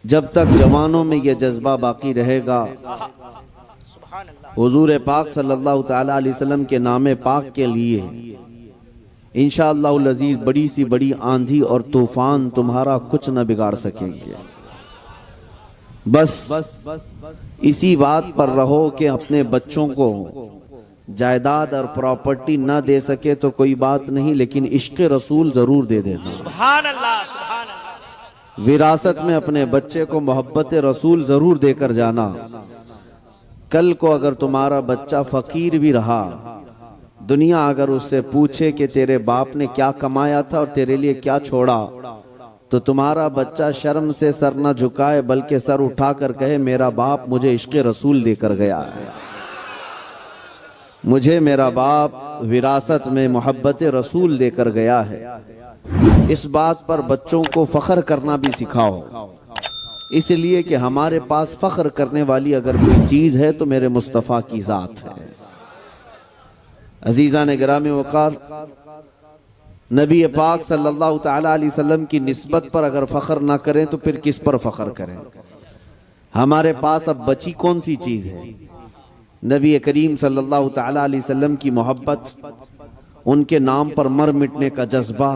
जब तक जवानों में यह जज्बा बाकी रहेगा, हुजूर पाक सल्लल्लाहु ताला अलैहि वसल्लम के नाम पाक के लिए इंशाअल्लाहुल अज़ीज़ बड़ी सी बड़ी आंधी और तूफान तुम्हारा कुछ न बिगाड़ सकेंगे। बस इसी बात पर रहो कि अपने बच्चों को जायदाद और प्रॉपर्टी ना दे सके तो कोई बात नहीं, लेकिन इश्क़ रसूल जरूर दे देना। सुभान अल्लाह, सुभान अल्लाह। विरासत में अपने बच्चे को मोहब्बत रसूल जरूर देकर जाना। कल को अगर तुम्हारा बच्चा फकीर भी रहा, दुनिया अगर उससे पूछे कि तेरे बाप ने क्या कमाया था और तेरे लिए क्या छोड़ा, तो तुम्हारा बच्चा शर्म से सर न झुकाए बल्कि सर उठाकर कहे मेरा बाप मुझे इश्क़ रसूल देकर गया है, मुझे मेरा बाप विरासत में मोहब्बत रसूल देकर गया है। इस बात पर बच्चों को फख्र करना भी सिखाओ, इसलिए कि हमारे पास फख्र करने वाली अगर कोई चीज है तो मेरे मुस्तफ़ा की जात है। अजीज़ान गिरामी वक़ार, नबी पाक सल्लल्लाहु ताला अलैहि वसल्लम की निस्बत पर अगर फख्र ना करें तो फिर किस पर फख्र करें। हमारे पास अब बची कौन सी चीज है? नबी करीम सल्लल्लाहु ताला अलैहि वसल्लम की मोहब्बत, उनके नाम पर मर मिटने का जज्बा,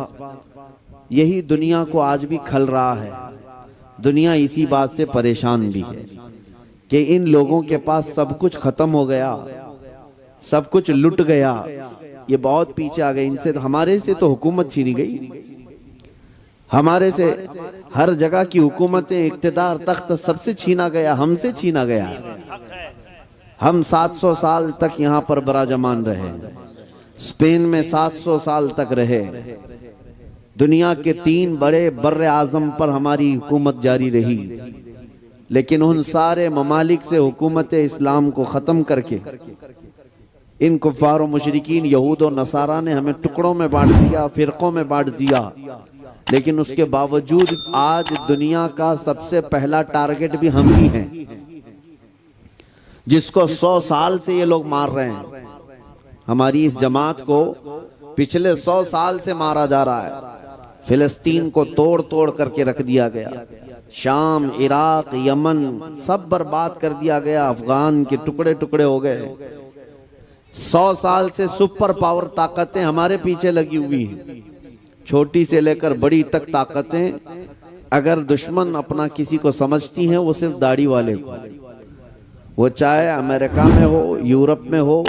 यही दुनिया को आज भी खल रहा है। दुनिया इसी बात से परेशान भी है कि इन लोगों के पास सब कुछ खत्म हो गया, सब कुछ लुट गया, ये बहुत पीछे आ गए। इनसे हमारे से तो हुकूमत छीनी गई, हमारे से हर जगह की हुकूमतें, इक्तिदार, तख्त सबसे छीना गया, हमसे छीना गया। हम 700 साल तक यहाँ पर बराजमान रहे, स्पेन में 700 साल तक रहे, दुनिया के 3 बड़े बर्रे आजम पर हमारी हुकूमत जारी रही, लेकिन उन सारे ममालिक से हुकूमत इस्लाम को ख़त्म करके इन कुफ़ार और मुशरिकीन यहूद और नसारा ने हमें टुकड़ों में बांट दिया, फ़िरक़ों में बांट दिया। लेकिन उसके बावजूद आज दुनिया का सबसे पहला टारगेट भी हम ही हैं, जिसको 100 साल से ये लोग मार रहे हैं। हमारी इस जमात को पिछले 100 साल से मारा जा रहा है। फिलिस्तीन को तोड़ तोड़ करके रख दिया गया, शाम, इराक, यमन सब बर्बाद कर दिया गया, अफगान के टुकड़े टुकड़े हो गए। 100 साल से सुपर पावर ताकतें हमारे पीछे लगी हुई हैं, छोटी से लेकर बड़ी तक ताकतें। अगर दुश्मन अपना किसी को समझती हैं वो सिर्फ दाढ़ी वाले को, वो चाहे अमेरिका में हो, यूरोप में हो,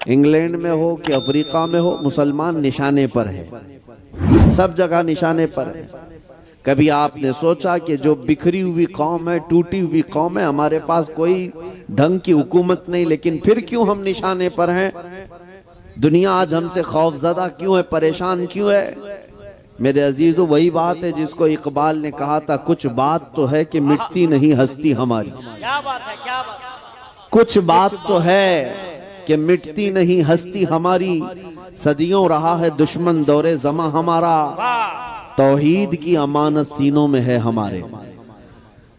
इंग्लैंड में हो कि अफ्रीका में हो, मुसलमान निशाने पर है, सब जगह निशाने पर है। कभी आपने सोचा कि जो बिखरी हुई कौम है, टूटी हुई कौम है, हमारे पास कोई ढंग की हुकूमत नहीं, लेकिन फिर क्यों हम निशाने पर हैं? दुनिया आज हमसे खौफजदा क्यों है, परेशान क्यों है? मेरे अजीजों, वही बात है जिसको इकबाल ने कहा था, कुछ बात तो है कि मिटती नहीं हस्ती हमारी। क्या बात है, क्या बात है। कुछ बात तो है कि मिटती नहीं हस्ती हमारी, सदियों रहा है दुश्मन दौरे जमा हमारा, तौहीद की अमानत सीनों में है हमारे,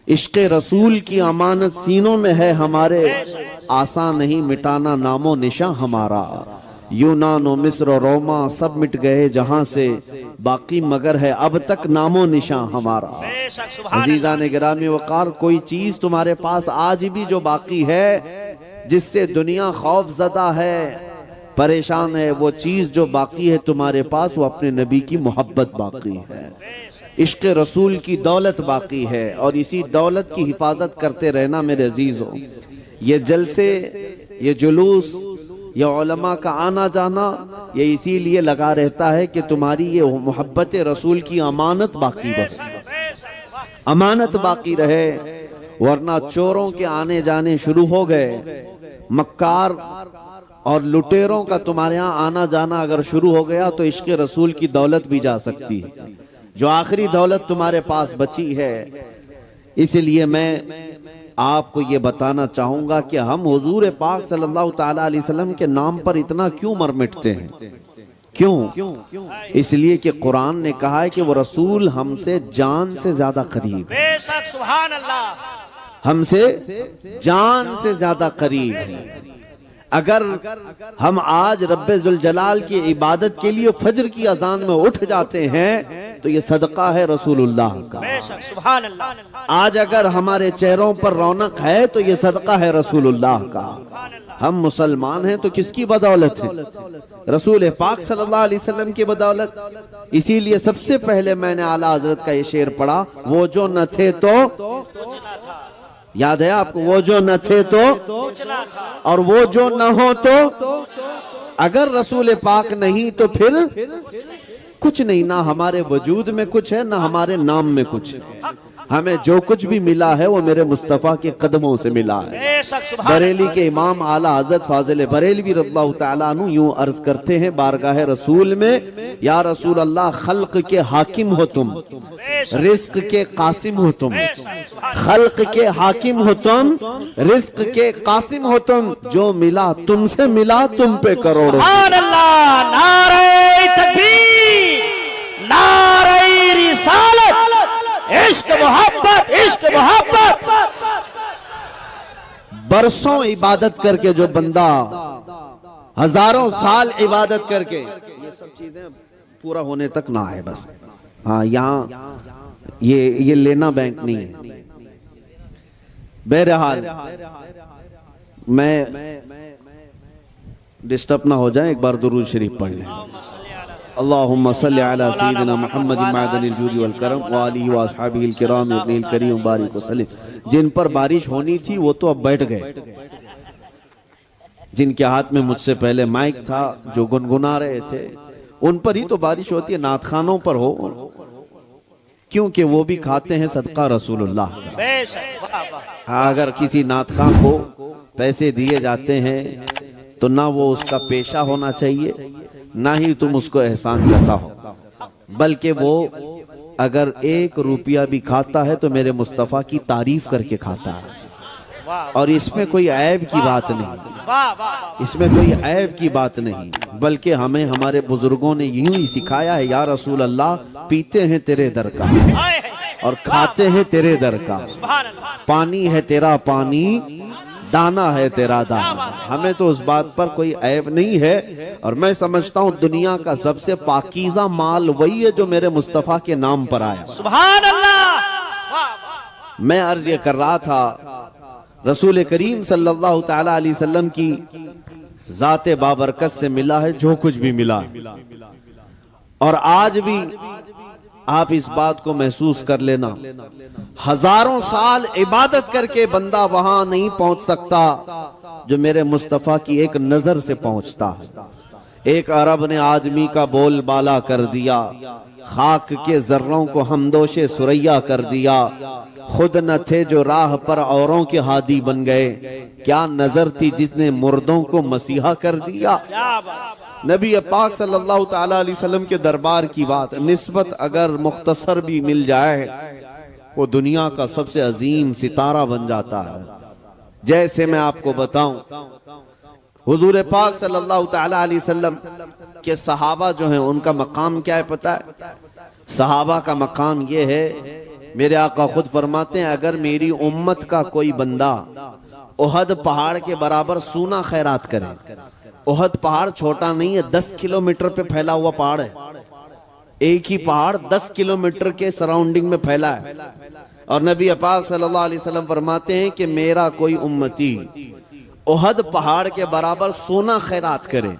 इश्क़ रसूल की अमानत सीनों में है हमारे, आसान नहीं मिटाना नामो निशा हमारा। यूनान और मिस्र और रोमा सब मिट गए जहां से, बाकी मगर है अब तक नामो निशा हमारा। अजीज़ान गिरामी वक़ार, कोई चीज तुम्हारे पास आज भी जो बाकी है, जिससे दुनिया खौफजदा है, परेशान है, वो चीज जो बाकी है तुम्हारे पास, वो अपने नबी की मोहब्बत बाकी है, इश्क़ रसूल की दौलत बाकी है। और इसी दौलत की हिफाजत करते रहना मेरे अजीजों। ये जलसे, ये जुलूस, ये उलमा का आना जाना, ये इसीलिए लगा रहता है कि तुम्हारी ये मोहब्बत रसूल की अमानत बाकी रहे, अमानत बाकी रहे। वरना चोरों के आने जाने शुरू हो गए, मक्कार और लुटेरों का तुम्हारे यहाँ आना जाना अगर शुरू हो गया तो इश्क़ रसूल की दौलत भी जा सकती है, जो आखिरी दौलत तुम्हारे पास बची है। इसलिए मैं आपको ये बताना चाहूंगा कि हम हुजूर पाक सल्लल्लाहु ताला अलैहि वसल्लम के नाम पर इतना क्यों मर मिटते हैं? क्यों? इसलिए कि कुरान ने कहा है कि वो रसूल हमसे जान से ज्यादा करीब है। बेशक, सुभान अल्लाह। हमसे जान से ज्यादा करीब है। अगर हम आज रब्बे जुल जलाल की इबादत के लिए फजर की अजान में उठ जाते हैं तो ये सदका है रसूलुल्लाह का। बेशक सुभान अल्लाह। आज अगर हमारे चेहरों पर रौनक है तो ये सदका है रसूलुल्लाह का। हम मुसलमान हैं तो किसकी बदौलत है? रसूल पाक सल्लल्लाहु अलैहि वसल्लम की बदौलत। इसीलिए सबसे पहले मैंने आला हजरत का ये शेर पढ़ा, वो जो न थे तो याद है आपको, वो जो न थे तो और वो जो न हो तो। अगर रसूल पाक नहीं तो फिर कुछ नहीं, ना हमारे वजूद में कुछ है ना हमारे नाम में कुछ है। हमें जो कुछ भी मिला है वो मेरे मुस्तफा के कदमों से मिला है। बरेली के इमाम आला हजरत फाजिल बरेलवी रज़ियल्लाहु तआला अन्हु यूं अर्ज करते हैं बारगाह रसूल में, या रसूल अल्लाह, खल्क के हाकिम हो तुम, रिस्क के कासिम हो तुम। खल्क के हाकिम हो तुम, रिस्क के कासिम हो तुम। जो मिला तुमसे मिला तुम पे करोड़ों। सुभान अल्लाह। नारे तकबीर, नारे रिसालत, इश्क मोहब्बत, इश्क मोहब्बत। बरसों इबादत करके जो बंदा, हजारों साल इबादत करके, ये सब चीजें पूरा होने तक ना है बस। हाँ, यहाँ ये लेना बैंक नहीं है। बहरहाल मैं डिस्टर्ब ना हो जाए, एक बार दुरूद शरीफ पढ़ लें। अल्लाहुम्मा सल्ली अला सय्यिदिना मुहम्मद मअदनिल जूदी वल करम व आलिहि व अस्हाबिहिल किराम इब्निल करीम बारिक वसल्लम। जिन पर बारिश होनी थी वो तो अब बैठ गए, जिनके हाथ में मुझसे पहले माइक था, जो गुनगुना रहे थे, उन पर ही तो बारिश होती है। नात खानों पर हो, क्योंकि वो भी खाते हैं सदका रसूलुल्लाह का। अगर किसी नात खान को पैसे दिए जाते हैं तो ना वो उसका पेशा होना चाहिए, ना ही तुम उसको एहसान जता हो, बल्कि वो अगर 1 रुपया भी खाता है तो मेरे मुस्तफ़ा की तारीफ करके खाता है। और इसमें कोई ऐब की बात नहीं, इसमें कोई ऐब की बात नहीं, बल्कि हमें हमारे बुजुर्गों ने यूं ही सिखाया है, या रसूल अल्लाह, पीते हैं तेरे दर का और खाते हैं तेरे दर का, पानी है तेरा पानी, दाना है तेरा दाना। हमें तो उस बात पर कोई ऐब नहीं है। और मैं समझता हूँ दुनिया का सबसे पाकीज़ा माल वही है जो मेरे मुस्तफ़ा के नाम पर आया। सुभान अल्लाह। मैं अर्ज ये कर रहा था, रसूल करीम सल्लल्लाहु तआला अलैहि वसल्लम की जाते बाबरकत से मिला है जो कुछ भी मिला, और आज भी आप इस बात को महसूस कर लेना, हजारों साल इबादत करके बंदा वहां नहीं पहुंच सकता जो मेरे मुस्तफा की एक नजर से पहुंचता है। एक अरब ने आदमी का बोल बाला कर दिया, खाक के जर्रों को हमदोशे सुरैया कर दिया। खुद न थे जो राह पर औरों के हादी बन गए, क्या नजर थी जिसने मुर्दों को मसीहा कर दिया। नबी पाक सल्लल्लाहु तआला अलैहि वसल्लम के दरबार की बात निस्बत अगर मुख्तसर भी मिल जाए, वो दुनिया का सबसे अजीम सितारा बन जाता है। जैसे मैं आपको बताऊं, हुजूर पाक सल्लल्लाहु तआला अलैहि वसल्लम के सहाबा जो हैं उनका मकाम क्या है पता है? सहाबा का मकाम ये है, मेरे आका खुद फरमाते हैं, अगर मेरी उम्मत का कोई बंदा उहद पहाड़ के बराबर सूना खैरात करे, उहद पहाड़ छोटा नहीं है, 10 किलोमीटर पे फैला हुआ पहाड़ है। एक ही पहाड़ 10 किलोमीटर के सराउंडिंग में फैला है। और नबी पाक सल्लल्लाहु अलैहि वसल्लम फरमाते हैं कि मेरा कोई उम्मती उहद पहाड़ के बराबर सोना खैरात करे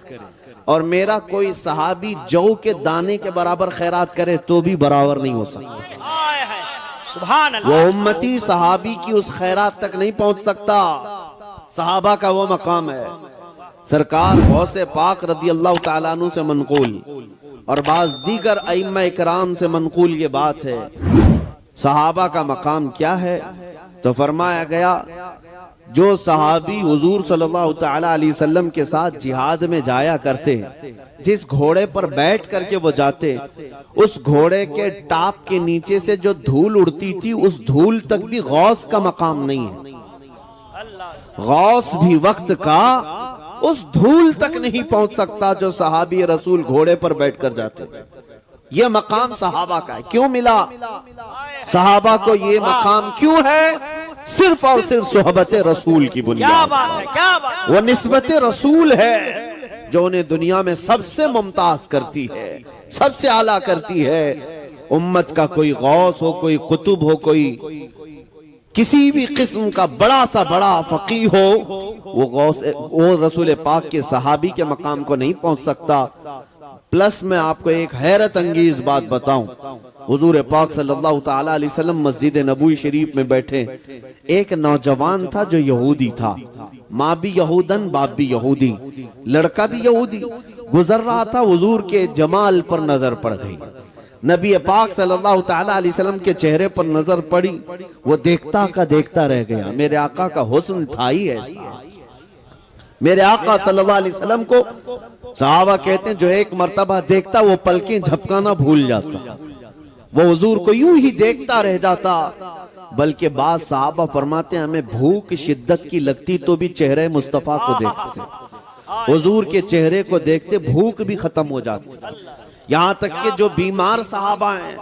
और मेरा कोई सहाबी जौ के दाने के बराबर खैरात करे तो भी बराबर नहीं हो सकता। सुभान अल्लाह। वो उम्मती सहाबी की उस खैरात तक नहीं पहुंच सकता। सहाबा का वो मकाम है। सरकार गौसे पाक रज़ी अल्लाह तआला अन्हु से मनकूल और बाज दीगर अइम्मा इकराम से मनकूल ये बात है, सहाबा का मकाम क्या है? तो फरमाया गया, जो सहाबी हुजूर सल्लल्लाहु तआला अलैहि वसल्लम के साथ जिहाद में जाया करते, जिस घोड़े पर बैठ करके वो जाते, उस घोड़े के टाप के नीचे से जो धूल उड़ती थी, उस धूल तक भी गौस का मकाम नहीं है। गौस भी वक्त का उस धूल तक नहीं पहुंच सकता जो सहाबी रसूल घोड़े पर बैठकर जाते थे। यह मकाम सहाबा का है। क्यों मिला सहाबा को ये मकाम? क्यों है? सिर्फ और सिर्फ सोहबत रसूल की क्या बुनियाद। बात है, क्या बात है। वो निस्बत रसूल है जो उन्हें दुनिया में सबसे मुमताज करती है, सबसे आला करती है। उम्मत का कोई गौस हो, कोई कुतुब हो, कोई किसी भी किस्म का बड़ा सा बड़ा फकी हो, वो रसूल पाक के सहाबी के मकाम को नहीं पहुंच सकता। प्लस मैं आपको एक हैरत अंगेज बात बताऊं, हुजूर पाक सल्लल्लाहु ताला अलैहि वसल्लम मस्जिद नबवी शरीफ में बैठे, एक नौजवान था जो यहूदी था, माँ भी यहूदन बाप भी यहूदी, लड़का भी यहूदी, गुजर रहा था। हुजूर के जमाल पर नजर पड़ गई, नबी पाक सल्लल्लाहु ताला अलैहि वसल्लम के चेहरे पर नजर पड़ी, वो देखता का देखता रह गया। मेरे आका का हुस्न था ही ऐसा। मेरे आका सल्लल्लाहु अलैहि वसल्लम को सहाबा कहते हैं जो एक मर्तबा देखता वो पलकें झपकाना भूल जाता, वो हुजूर को यूं ही देखता रह जाता। बल्कि बाद सहाबा फरमाते हैं हमें भूख शिद्दत की लगती तो भी चेहरे मुस्तफा को देखते, हुजूर के चेहरे को देखते भूख भी खत्म हो जाती। यहाँ तक कि जो बीमार सहाबा हैं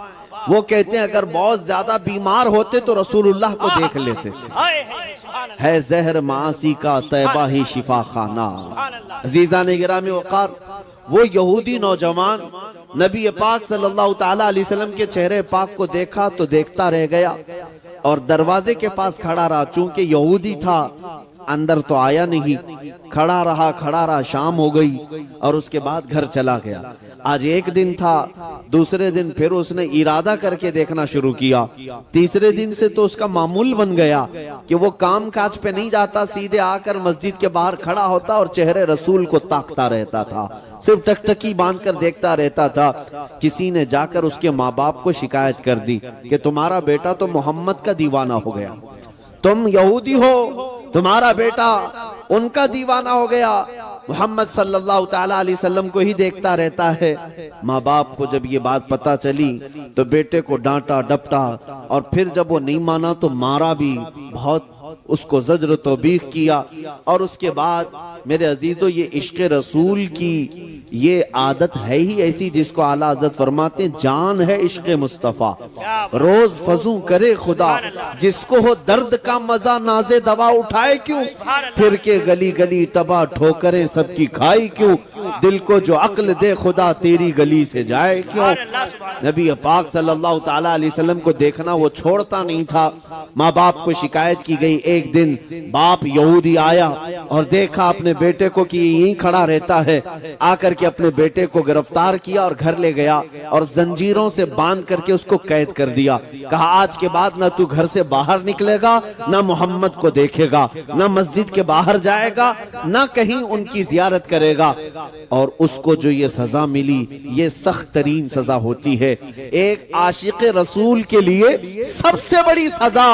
वो कहते हैं अगर बहुत ज्यादा बीमार होते तो रसूलुल्लाह को देख लेते थे। है जहर मासी का तैबा ही शिफा खाना। अजीजा ने गिरामी वकार, वो यहूदी नौजवान नबी पाक सल्लल्लाहु ताला अलैहि वसल्लम के चेहरे पाक को देखा तो देखता रह गया और दरवाजे के पास खड़ा रहा। चूंकि यहूदी था अंदर तो आया नहीं, खड़ा रहा, शाम हो गई और उसके बाद घर चला गया। आज एक दिन था, दूसरे दिन फिर उसने इरादा करके देखना शुरू किया, तीसरे दिन से तो उसका मामूल बन गया कि वो काम काज पे नहीं जाता, सीधे आकर मस्जिद के बाहर खड़ा होता और चेहरे रसूल को ताकता रहता था, सिर्फ टकटकी बांधकर देखता रहता था। किसी ने जाकर उसके माँ बाप को शिकायत कर दी कि तुम्हारा बेटा तो मोहम्मद का दीवाना हो गया, तुम यहूदी हो, तुम्हारा बेटा उनका दीवाना हो गया, मोहम्मद सल्लल्लाहु ताला अलैहि वसल्लम को ही देखता रहता है। माँ बाप को जब ये बात पता चली तो बेटे को डांटा डपटा और फिर जब वो नहीं माना तो मारा भी, बहुत उसको ज़ज्र तौबीख किया। और उसके बाद मेरे अजीजों ये इश्क रसूल की ये आदत है ही ऐसी जिसको आला हज़रत फरमाते हैं जान है इश्क मुस्तफ़ा, रोज फजू करे खुदा, जिसको हो दर्द का मजा नाजे दवा उठाए क्यों, फिर के गली गली तबाह ठोकरे सबकी खाई क्यों, दिल को जो अक्ल दे खुदा तेरी गली से जाए क्यों। नबी पाक सल्लल्लाहु ताला अलैहि वसल्लम को देखना वो छोड़ता नहीं था। माँ बाप को शिकायत की गई, एक दिन बाप यहूदी आया और देखा अपने बेटे को कि यहीं खड़ा रहता है, आकर के अपने बेटे को गिरफ्तार किया और घर ले गया और जंजीरों से बांध करके उसको कैद कर दिया। कहा आज के बाद ना तू घर से बाहर निकलेगा, ना मोहम्मद को देखेगा, ना मस्जिद के बाहर जाएगा, ना कहीं उनकी जियारत करेगा। और उसको जो ये सजा मिली ये सख्त तरीन सजा होती है। एक आशिक रसूल के लिए सबसे बड़ी सजा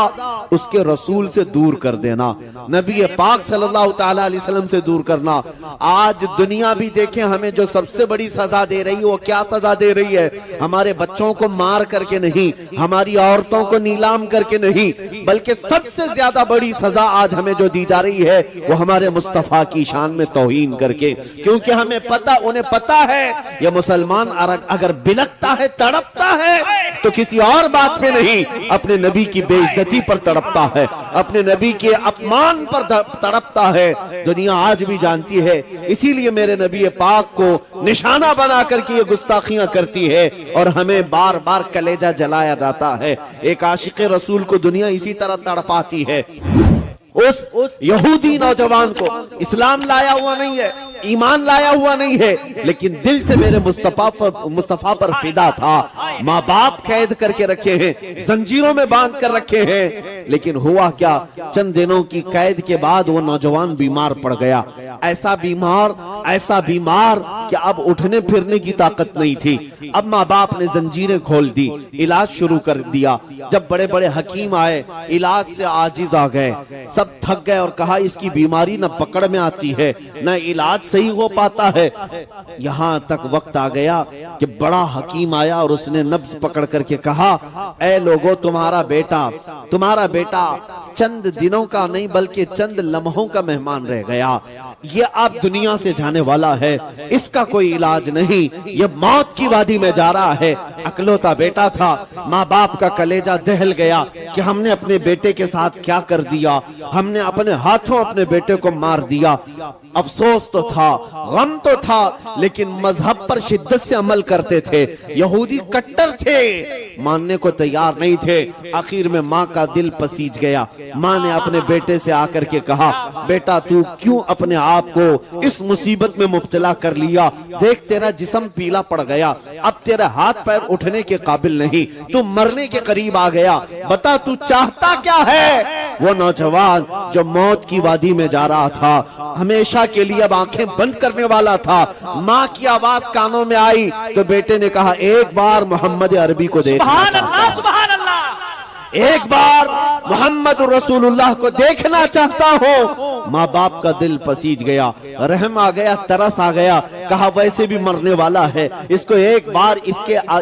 उसके रसूल से दूर कर देना, नबी पाक सल्लल्लाहु ताला अलैहि वसल्लम से दूर करना। आज दुनिया भी देखें हमें जो सबसे बड़ी सजा दे रही है वो क्या सजा दे रही है, हमारे बच्चों को मार करके नहीं, हमारी औरतों को नीलाम करके नहीं, बल्कि सबसे ज्यादा बड़ी सजा आज हमें जो दी जा रही है वो हमारे मुस्तफा की शान में तौहीन करके। क्योंकि हमें पता, उन्हें पता है ये मुसलमान अगर बिलकता है, तड़पता है तो किसी और बात पे नहीं, अपने नबी की बेइज्जती पर तड़पता है, अपने नबी के अपमान पर तड़पता है। दुनिया आज भी जानती है, इसीलिए मेरे नबी पाक को निशाना बना करके ये गुस्ताखियां करती है और हमें बार बार कलेजा जलाया जाता है। एक आशिक रसूल को दुनिया इसी तरह तड़पाती है। उस यहूदी नौजवान को इस्लाम लाया हुआ नहीं है, ईमान लाया हुआ नहीं है, लेकिन दिल से मेरे मुस्तफा पर फिदा था। माँ बाप कैद करके रखे हैं, जंजीरों में बांध कर रखे हैं, लेकिन हुआ क्या, चंद दिनों की कैद के बाद वो नौजवान बीमार पड़ गया। ऐसा बीमार कि अब उठने फिरने की ताकत नहीं थी। अब माँ बाप ने जंजीरें खोल दी, इलाज शुरू कर दिया। जब बड़े बड़े हकीम आए, इलाज से आजिज आ गए, सब थक गए और कहा इसकी बीमारी न पकड़ में आती है, न इलाज सही हो पाता है। यहां तक वक्त आ गया कि बड़ा हकीम आया और उसने नब्ज पकड़ करके कहा, ऐ लोगों, तुम्हारा बेटा चंद दिनों का नहीं बल्कि चंद लम्हों का मेहमान रह गया। ये अब दुनिया से जाने वाला है, इसका कोई इलाज नहीं, ये मौत की वादी में जा रहा है। अकलौता बेटा था, माँ बाप का कलेजा दहल गया कि हमने अपने बेटे के साथ क्या कर दिया, हमने अपने हाथों अपने बेटे को मार दिया। अफसोस तो था, गम तो था, लेकिन मजहब पर शिद्दत से अमल करते थे। यहूदी कट्टर थे, मानने को तैयार नहीं थे। आखिर में माँ का दिल पसीज गया। माँ ने अपने बेटे से आकर के कहा, बेटा तू क्यों अपने आप को इस मुसीबत में मुब्तला कर लिया? देख तेरा जिस्म पीला पड़ गया, अब तेरा हाथ पैर उठने के काबिल नहीं, तू मरने के करीब आ गया। बता तू चाहता क्या है? वो नौजवान जो मौत की वादी में जा रहा था, हमेशा के लिए अब आंखें बंद करने वाला था। माँ की आवाज कानों में आई तो बेटे ने कहा, एक बार मोहम्मद अरबी को देखना चाहता हूं, सुभान अल्लाह, एक बार मोहम्मद रसूलुल्लाह को देखना चाहता हूँ। माँ बाप का दिल पसीज गया, रहम आ गया, तरस आ गया। कहा वैसे भी मरने वाला है, इसको एक बार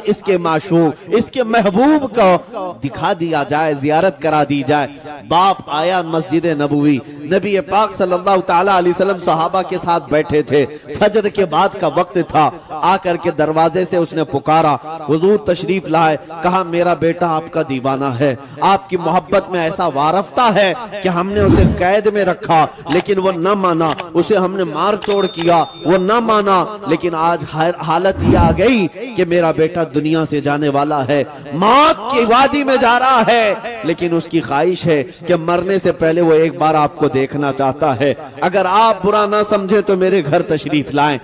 इसके माशूक, इसके महबूब को दिखा दिया जाए, जियारत करा दी जाए। बाप आया मस्जिद नबवी, नबी पाक सल्लल्लाहु ताला अलैहि वसल्लम सहाबा के साथ बैठे थे। फजर के बाद का वक्त था। आकर के दरवाजे से उसने पुकारा, हुजूर तशरीफ लाए। कहा मेरा बेटा आपका दीवाना है, आपकी मोहब्बत में ऐसा वारफ्ता है कि हमने उसे कैद में रखा लेकिन वो न माना, उसे हमने मार तोड़ किया, वो न माना। लेकिन आज हालत ये आ गई कि मेरा बेटा दुनिया से जाने वाला है, मौत की वादी में जा रहा है, लेकिन उसकी ख्वाहिश है कि मरने से पहले वो एक बार आपको देखना चाहता है। अगर आप बुरा ना समझे तो मेरे घर तशरीफ लाएं,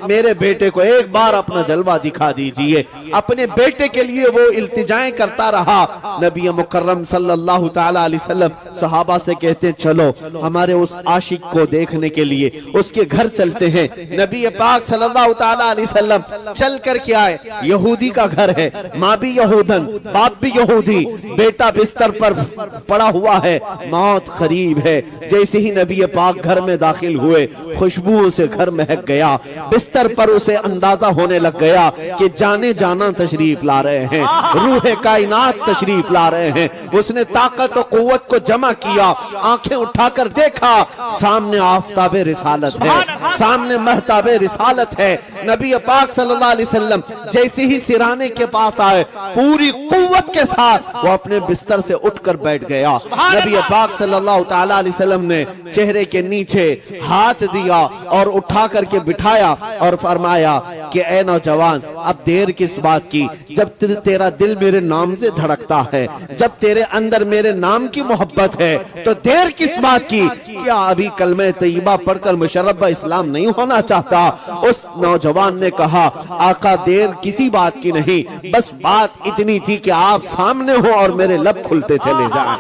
मेरे बेटे को एक बार अपना जलवा दिखा दीजिए। अपने बेटे के लिए वो इल्तिजाएं करता रहा। नबी मुकर्रम सल्लल्लाहु ताला अलैहि वसल्लम सहाबा से कहते चलो हमारे उस आशिक को देखने के लिए उसके घर चलते हैं। नबी पाक सल्लल्लाहु ताला अलैहि वसल्लम चल कर के आए। यहूदी का घर है, माँ भी यहूदन, बाप भी यहूदी, बेटा बिस्तर पर पड़ा हुआ है, मौत करीब है। जैसे ही नबी पाक घर में दाखिल हुए, खुशबुओं से घर महक गया। बिस्तर पर उसे अंदाजा होने लग गया कि जाने जाना तशरीफ ला रहे हैं, रूह कायनात तशरीफ ला रहे हैं। उसने ताकत और कुव्वत को जमा किया, आंखें उठाकर देखा, सामने आफताबे रिसालत है, सामने महताबे रिसालत है। नबी पाक सल्लल्लाहु अलैहि वसल्लम जैसे ही सिराने के पास आए, पूरी कुव्वत के साथ वो अपने बिस्तर से उठकर बैठ गया। नबी पाक सल्लल्लाहु ताला अलैहि वसल्लम ने चेहरे के नीचे हाथ दिया और उठा करके बिठाया और फरमाया कि ए नौजवान, अब देर किस बात की? जब तेरा दिल मेरे नाम से धड़कता है, जब तेरे अंदर मेरे नाम की मोहब्बत है, तो देर किस बात की? क्या अभी कलमे तैयबा पढ़कर मुशर्रफ इस्लाम नहीं होना चाहता? उस नौजवान ने कहा, आका देर किसी बात की नहीं, बस बात इतनी थी कि आप सामने हो और मेरे लब खुलते चले जाएं।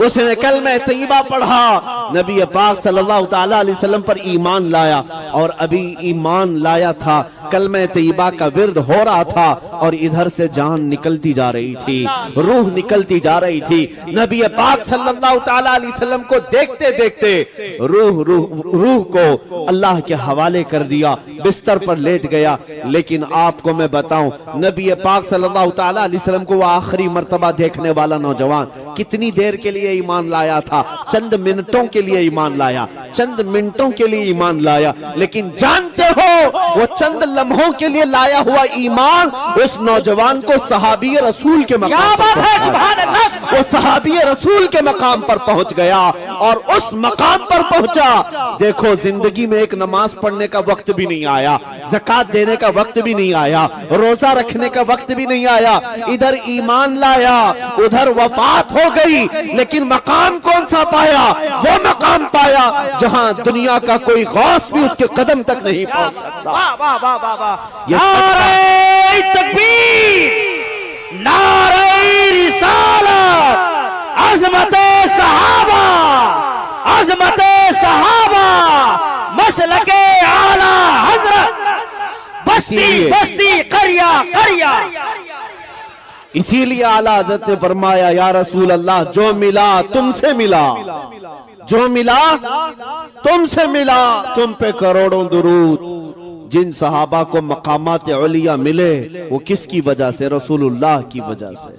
उसने कलमे तैयबा पढ़ा, नबी पाक सल्लल्लाहु ताला अलैहि वसल्लम पर ईमान लाया, और अभी ईमान लाया था, कलमे तैयबा का विर्द हो रहा था, और इधर से जान निकलती जा रही थी, रूह निकलती जा रही थी। नबी पाक सल्लल्लाहु ताला अलैहि वसल्लम को देखते देखते रूह को अल्लाह के हवाले कर दिया, बिस्तर पर लेट गया। लेकिन आपको मैं बताऊं, नबी पाक सल्लल्लाहु ताला अलैहि वसल्लम को वो आखिरी मर्तबा देखने वाला नौजवान कितनी देर के लिए ईमान लाया था? चंद मिनटों के लिए ईमान लाया, चंद मिनटों के लिए ईमान लाया। लेकिन जानते हो, वो चंद लम्हों के लिए लाया हुआ ईमान उस नौजवान को सहाबी रसूल के मकाम पर पहुंचा। वो सहाबी रसूल के मकाम पर पहुंच गया, और उस मकाम पर पहुंचा। देखो, जिंदगी में एक नमाज पढ़ने का वक्त भी नहीं आया, ज़कात देने का वक्त भी नहीं आया, रोजा रखने का वक्त भी नहीं आया। इधर ईमान लाया, उधर वफात हो गई, लेकिन मकाम कौन सा पाया? वो मकाम पाया जहां दुनिया का कोई गौस भी उसके कदम तक नहीं पहुंच सकता। नारे तकबीर, नारे रिसालत, अज़मते सहाबा, अज़मते सहाबा, मसलके आला हज़रत, बस्ती बस्ती, करिया करिया। इसीलिए आला हज़रत ने फरमाया, या रसूल अल्लाह, जो मिला तुमसे मिला, जो मिला तुमसे मिला, तुम पे करोड़ों दुरूद। जिन सहाबा को मकामात उलिया मिले वो किसकी वजह से? रसूलुल्लाह की वजह से,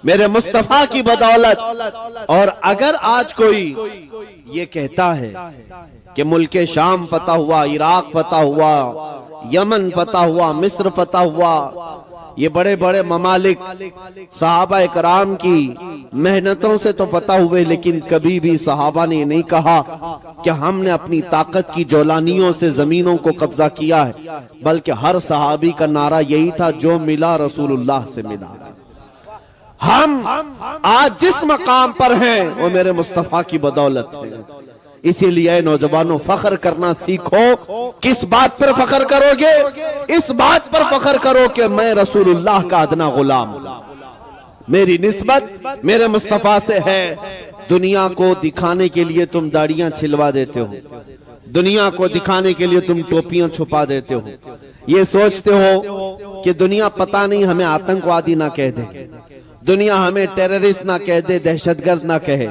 मेरे मुस्तफा की बदौलत। और अगर आज कोई ये कहता है कि मुल्के शाम फतह हुआ, इराक फतह हुआ, यमन फतह हुआ, मिस्र फतह हुआ, ये बड़े बड़े ममालिक सहाबा इकराम की मेहनतों से तो फतह हुए, लेकिन कभी भी सहाबा ने नहीं कहा कि हमने अपनी ताकत की जौलानियों से जमीनों को कब्जा किया है, बल्कि हर सहाबी का नारा यही था, जो मिला रसूलुल्लाह से मिला। हम आज जिस मकाम पर हैं वो मेरे मुस्तफा की बदौलत है। इसीलिए नौजवानों, फख्र करना सीखो। किस बात पर फख्र करोगे? इस बात पर फख्र करो कि मैं रसूलुल्लाह का अदना गुलाम हूं, मेरी निस्बत मेरे मुस्तफा से है। दुनिया को दिखाने के लिए तुम दाढ़ियां छिलवा देते हो, दुनिया को दिखाने के लिए तुम टोपियां छुपा देते हो, ये सोचते हो कि दुनिया पता नहीं हमें आतंकवादी ना कह दे, दुनिया हमें टेररिस्ट ना कह दे, दहशतगर्द ना कहे,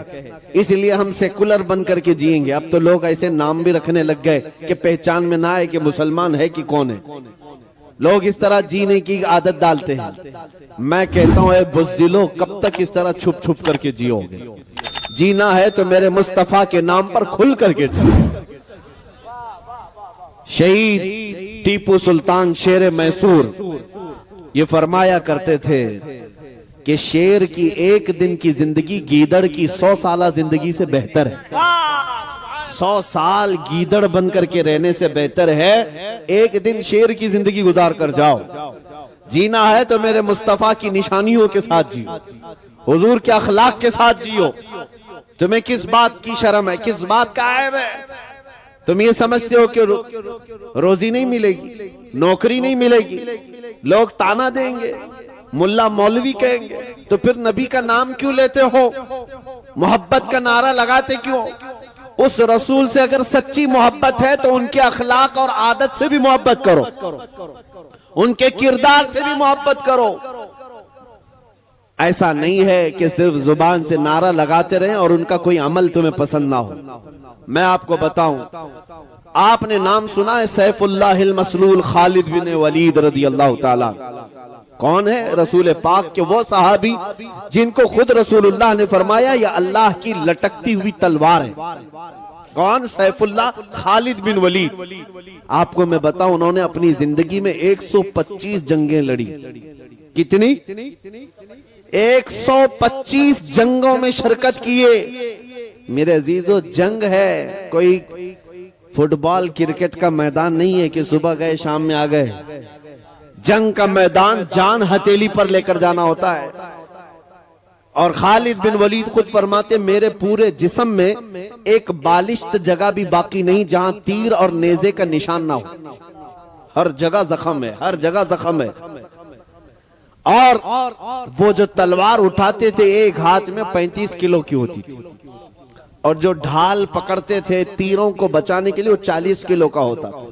इसलिए हम सेकुलर बन करके जिएंगे। अब तो लोग ऐसे नाम भी रखने लग गए कि पहचान में ना आए कि मुसलमान है कि कौन है। लोग इस तरह जीने की आदत डालते हैं। मैं कहता हूं, ए बुज़दिलो, कब तक इस तरह छुप छुप करके जियोगे? जीना है तो मेरे मुस्तफा के नाम पर खुल करके जियो। शहीद टीपू सुल्तान शेर मैसूर ये फरमाया करते थे कि शेर की एक दिन की जिंदगी गीदड़ की 100 साल जिंदगी से बेहतर है। 100 साल गीदड़ बन करके रहने से बेहतर है एक दिन शेर की जिंदगी गुजार कर जाओ। जीना है तो मेरे मुस्तफा की निशानियों के साथ जियो, हुजूर के अखलाक के साथ जियो। तुम्हें किस बात की शर्म है, किस बात का ऐब है? तुम ये समझते हो कि रोजी नहीं मिलेगी, नौकरी नहीं मिलेगी, लोग ताना देंगे, मुल्ला मौलवी कहेंगे, तो फिर नबी का नाम क्यों लेते हो? मोहब्बत का नारा लगाते क्यों? उस रसूल से अगर सच्ची मोहब्बत है तो उनके अखलाक और आदत से भी मोहब्बत करो, उनके किरदार से भी मोहब्बत करो। ऐसा नहीं है कि सिर्फ जुबान से नारा लगाते रहें और उनका कोई अमल तुम्हें पसंद ना हो। मैं आपको बताऊं, आपने नाम सुना है सैफुल्लाहिल मसलूल खालिद बिन वलीद रदियल्लाहु ताला। कौन है? रसूल पाक के वो सहाबी जिनको खुद रसूलुल्लाह ने फरमाया ये अल्लाह की लटकती हुई तलवार है। कौन? सैफुल्लाह खालिद बिन वलीद। आपको मैं बताऊं, उन्होंने अपनी जिंदगी में 125 जंगें लड़ी। कितनी? 125 जंगों में शिरकत किए। मेरे अजीजों, जंग है कोई फुटबॉल क्रिकेट का मैदान नहीं है कि सुबह गए शाम में आ गए। जंग का मैदान जान हथेली पर लेकर जाना होता है। और खालिद बिन वलीद खुद फरमाते, मेरे पूरे जिस्म में एक बालिश्त जगह भी बाकी नहीं जहां तीर और नेजे का निशान ना हो। हर जगह जख्म है, हर जगह जख्म है। और वो जो तलवार उठाते थे एक हाथ में 35 किलो की होती थी, और जो ढाल पकड़ते थे तीरों को बचाने के लिए वो 40 किलो का होता था।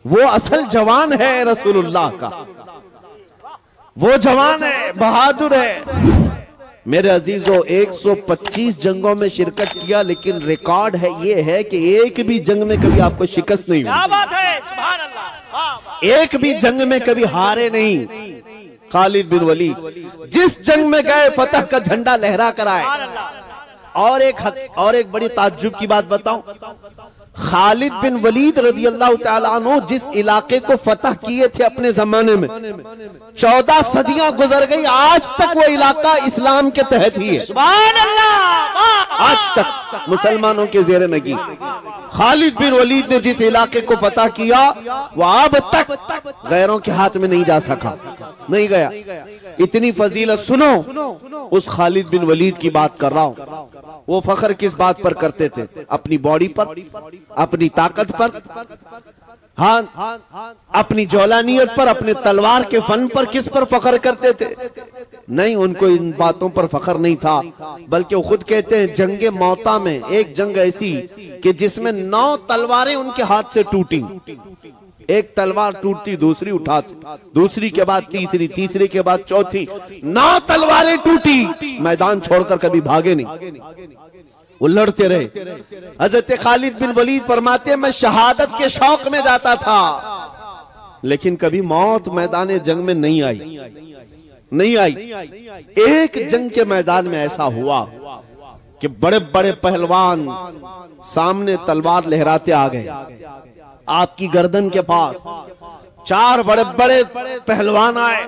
वो असल जवान है रसूलुल्लाह का, वो जवान है, बहादुर है। मेरे अजीजों, 125 जंगों में शिरकत किया, लेकिन रिकॉर्ड है ये है कि एक भी जंग में कभी आपको शिकस्त नहीं हुई। क्या बात है, सुभान अल्लाह। एक भी जंग में कभी हारे नहीं खालिद बिन वलीद। जिस जंग में गए फतह का झंडा लहरा कर आए। और एक बड़ी ताज्जुब की बात बताऊं, खालिद बिन वलीद रदियल्लाहु ताला अन्हु जिस इलाके को फतह किए थे अपने जमाने में, 14 सदियां गुजर गई, आज तक वो इलाका इस्लाम के तहत ही है। सुभान अल्लाह। आज तक मुसलमानों के ज़ेरे नगी। खालिद बिन वलीद ने जिस इलाके को फतह किया वो अब तक गैरों के हाथ में नहीं जा सका, नहीं गया। इतनी फजीलत सुनो, उस खालिद बिन वलीद की बात कर रहा हूं। वो फख्र किस बात पर करते थे? अपनी बॉडी पर, अपनी ताकत पर, हाँ, अपनी जौलानियत पर, अपने तलवार के फन पर। किस पर फख्र करते थे? नहीं, उनको इन बातों पर फख्र नहीं था, बल्कि वो खुद कहते हैं जंगे मौता में एक जंग ऐसी कि जिसमें 9 तलवारें उनके हाथ से टूटी। एक तलवार टूटती, दूसरी उठाती, दूसरी के बाद तीसरी, तीसरी के बाद चौथी, 9 तलवारें टूटी, मैदान छोड़कर कभी भागे नहीं। वो लड़ते रहे। हजरत खालिद बिन वलीद फरमाते मैं शहादत के शौक में जाता था, लेकिन कभी मौत मैदान जंग में नहीं आई। एक जंग के मैदान में ऐसा हुआ कि बड़े बड़े पहलवान सामने तलवार लहराते आ गए आपकी गर्दन के पास। 4 बड़े बड़े पहलवान आए,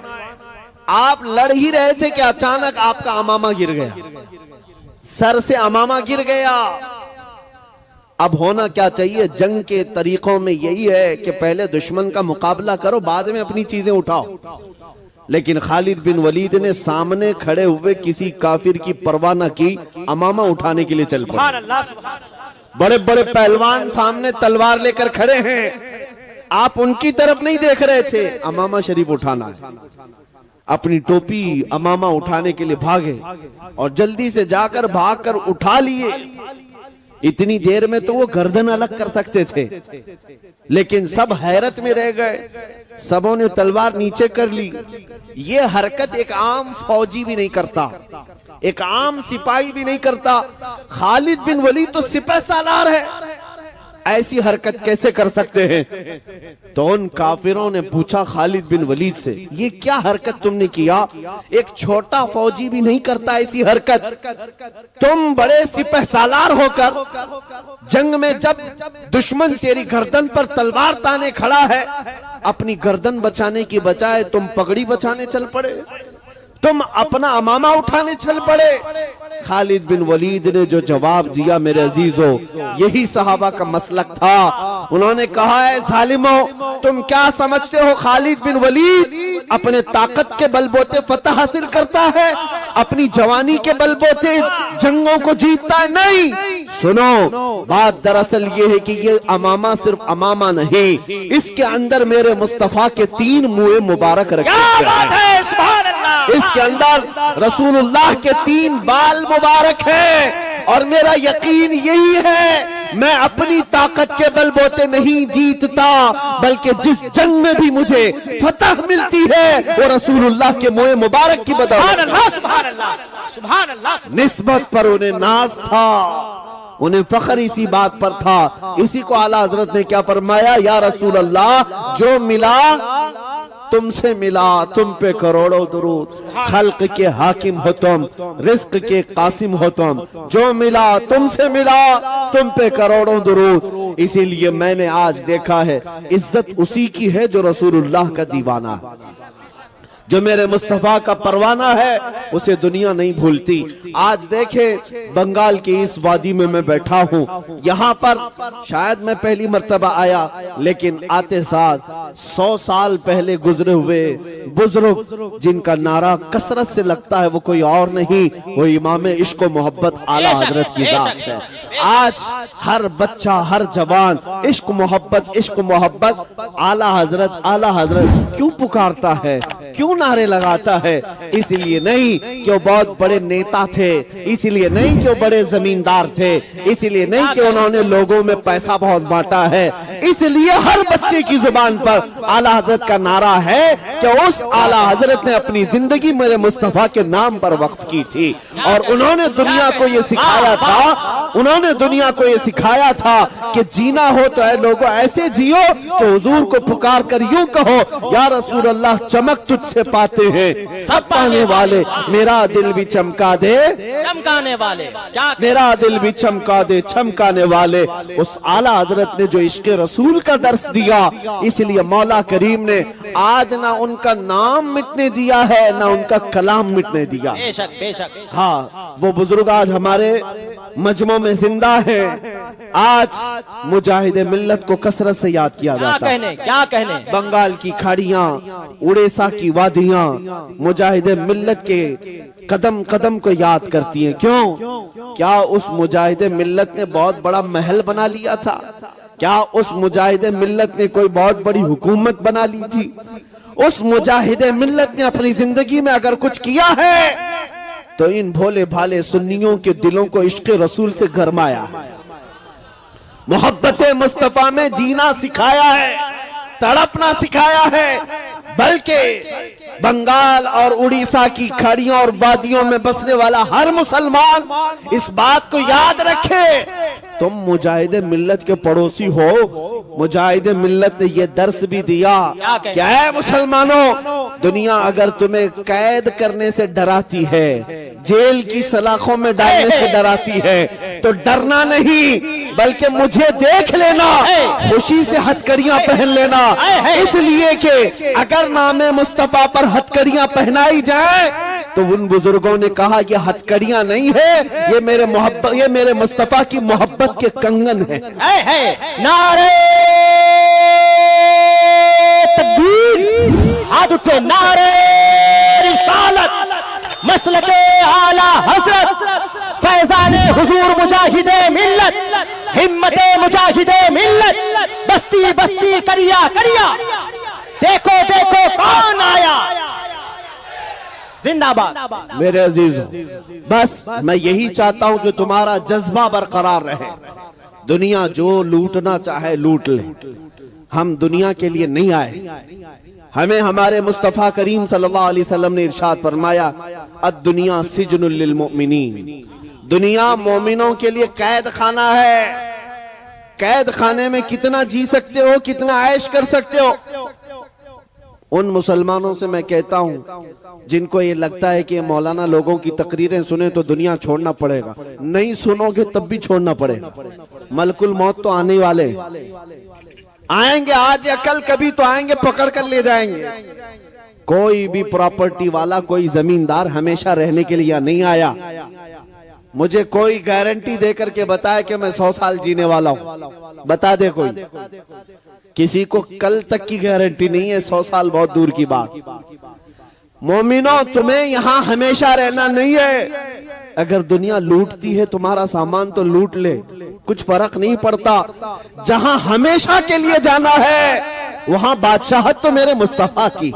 आप लड़ ही रहे थे कि अचानक आपका अमामा गिर गया, सर से अमामा गिर गया। अब होना क्या चाहिए? जंग के तरीकों में यही है कि पहले दुश्मन का मुकाबला करो, बाद में अपनी चीजें उठाओ। लेकिन खालिद बिन वलीद ने सामने खड़े हुए किसी काफिर की परवाह न की, अमामा उठाने के लिए चल पड़े। बड़े बड़े पहलवान सामने तलवार लेकर खड़े हैं, आप उनकी तरफ नहीं देख रहे थे, अमामा शरीफ उठाना है। अपनी टोपी अमामा उठाने के लिए भागे और जल्दी से जाकर भागकर उठा लिए। इतनी देर में तो वो गर्दन अलग कर सकते थे, लेकिन सब हैरत में रह गए। सबों ने तलवार नीचे कर ली। ये हरकत एक आम फौजी भी नहीं करता, एक आम सिपाही भी नहीं करता। खालिद बिन वलीद तो सिपह सालार है, ऐसी हरकत कैसे कर सकते हैं? तो उन काफिरों ने पूछा खालिद बिन वलीद से, ये क्या हरकत तुमने किया? एक छोटा फौजी भी नहीं करता ऐसी हरकत। तुम बड़े सिपह सालार होकर जंग में जब दुश्मन तेरी गर्दन पर तलवार ताने खड़ा है, अपनी गर्दन बचाने की बजाय तुम पगड़ी बचाने चल पड़े, तुम अपना अमामा उठाने चल पड़े। खालिद बिन वलीद ने जो जवाब दिया मेरे अजीजों, यही सहाबा का मसलक था। उन्होंने कहा है जालिमों, तुम क्या समझते हो खालिद बिन वलीद अपने ताकत के बलबूते फतह हासिल करता है, अपनी जवानी के बलबूते जंगों को जीतता है? नहीं। सुनो, बात दरअसल ये है कि ये अमामा सिर्फ अमामा नहीं, इसके अंदर मेरे मुस्तफा के 3 मुँह मुबारक रखे हैं। इसके अंदर रसूलुल्लाह के 3 बाल मुबारक हैं। और मेरा यकीन यही है, मैं अपनी ताकत के बलबूते नहीं जीतता, बल्कि जिस जंग में भी मुझे फतह मिलती है वो रसूलुल्लाह के मुँह मुबारक की बदौलत। निस्बत पर उन्हें नाज था, उन्हें फख्र इसी बात पर था। इसी को आला हजरत ने क्या फरमाया, या रसूल अल्लाह, जो मिला तुमसे मिला, तुम पे करोड़ों दुरूद। खल्क के हाकिम हो तुम, रिज्क के कासिम हो तुम, जो मिला तुमसे मिला, तुम पे करोड़ों दुरूद। इसीलिए मैंने आज देखा है, इज्जत उसी की है जो रसूलुल्लाह का दीवाना है, जो मेरे मुस्तफा का परवाना है, उसे दुनिया नहीं भूलती। आज देखे बंगाल की इस वादी में मैं बैठा हूँ, यहाँ पर शायद मैं पहली मर्तबा आया, लेकिन आते साथ 100 साल पहले गुजरे हुए बुजुर्ग जिनका नारा कसरत से लगता है वो कोई और नहीं, वो इमाम इश्क व मोहब्बत आला हजरत की जात है। आज हर बच्चा, हर जवान इश्क मोहब्बत आला हजरत क्यों पुकारता है, क्यों नारे लगाता है? इसलिए नहीं कि वो बहुत बड़े नेता थे, इसलिए नहीं कि वो बड़े जमींदार थे, इसलिए नहीं कि उन्होंने लोगों में पैसा बहुत बांटा है, इसलिए हर बच्चे की जुबान पर आला हजरत का नारा है कि उस आला हजरत ने अपनी जिंदगी मेरे मुस्तफा के नाम पर वक्फ की थी। और उन्होंने दुनिया को ये सिखाया था, कि जीना हो तो है लोगों ऐसे जियो तो हुजूर को पुकार कर यूं कहो, या रसूल अल्लाह चमक तुझसे पाते हैं सब पाने वाले, मेरा दिल भी चमका दे चमकाने वाले, मेरा दिल भी चमका दे चमकाने वाले। उस आला हजरत ने जो इश्क रसूल का दर्स दिया, इसलिए मौला करीम ने आज ना उनका नाम मिटने दिया है, ना उनका कलाम मिटने दिया। बेशक बेशक। हाँ, वो बुजुर्ग आज हमारे मजमों में जिंदा है। आज मुजाहिदे मिल्लत को कसरत से याद किया जाता है। क्या कहने बंगाल की खाड़ियां, उड़ीसा की वादियां मुजाहिदे मिल्लत के कदम कदम को याद करती हैं। क्यों? क्या उस मुजाहिदे मिल्लत ने बहुत बड़ा महल बना लिया था? क्या उस मुजाहिदे मिल्लत ने कोई बहुत बड़ी हुकूमत बना ली थी? उस मुजाहिदे मिल्लत ने अपनी जिंदगी में अगर कुछ किया है तो इन भोले भाले सुन्नियों के दिलों को इश्क रसूल से गरमाया, मोहब्बत मुस्तफा में जीना सिखाया है, तड़पना सिखाया है, बल्कि बंगाल और उड़ीसा की खाड़ियों और वादियों में बसने वाला हर मुसलमान इस बात को याद रखे, तुम मुजाहिदे मिल्लत के पड़ोसी हो। मुजाहिदे मिल्लत ने यह दर्स भी दिया, क्या है मुसलमानों, दुनिया अगर तुम्हें कैद करने से डराती है, जेल की सलाखों में डालने से डराती है, तो डरना नहीं बल्कि मुझे देख लेना, खुशी से हथकड़ियां पहन लेना। इसलिए कि अगर नामे मुस्तफा पर हथकड़ियां पहनाई जाए तो उन बुजुर्गों ने कहा कि हथकड़ियां नहीं है, ये मेरे मुस्तफा की मोहब्बत के कंगन है। नारे तकबीर, हाथ उठे, नारे रिसालत, मसलके आला हजरत, फैजाने हुजूर मुजाहिदे मिल्लत, हिम्मते मुजाहिदे मिल्लत, बस्ती बस्ती करिया करिया, देखो देखो कौन आया, जिंदाबाद। मेरे अजीजों, बस मैं यही चाहता हूं कि तुम्हारा जज्बा बरकरार रहे। दुनिया जो लूटना चाहे लूट ले, हम दुनिया के लिए नहीं आए। हमें हमारे मुस्तफा करीम सल्लल्लाहु अलैहि वसल्लम ने इरशाद फरमाया, अद-दुनिया सिजनुल लिल मुमिनीन, दुनिया मोमिनों के लिए कैद खाना है। कैद खाने में कितना जी सकते हो, कितना ऐश कर सकते हो। उन मुसलमानों से मैं कहता हूं जिनको ये लगता है कि मौलाना लोगों की तकरीरें सुने तो दुनिया छोड़ना पड़ेगा, नहीं सुनोगे तब भी छोड़ना पड़ेगा। मलकुल मौत तो आने वाले आएंगे, आज या कल कभी तो आएंगे, पकड़ कर ले जाएंगे। कोई भी प्रॉपर्टी वाला, कोई जमींदार हमेशा रहने के लिए यहाँ नहीं आया। मुझे कोई गारंटी देकर के बताए कि मैं 100 साल जीने वाला हूं, बता दे कोई। किसी को कल तक की गारंटी नहीं है, 100 साल बहुत दूर की बात। मोमिनो, तुम्हें यहाँ हमेशा रहना नहीं है। अगर दुनिया लूटती है तुम्हारा सामान तो लूट ले, कुछ फर्क नहीं पड़ता। जहां हमेशा के लिए जाना है वहां बादशाहत तो मेरे मुस्तफा की,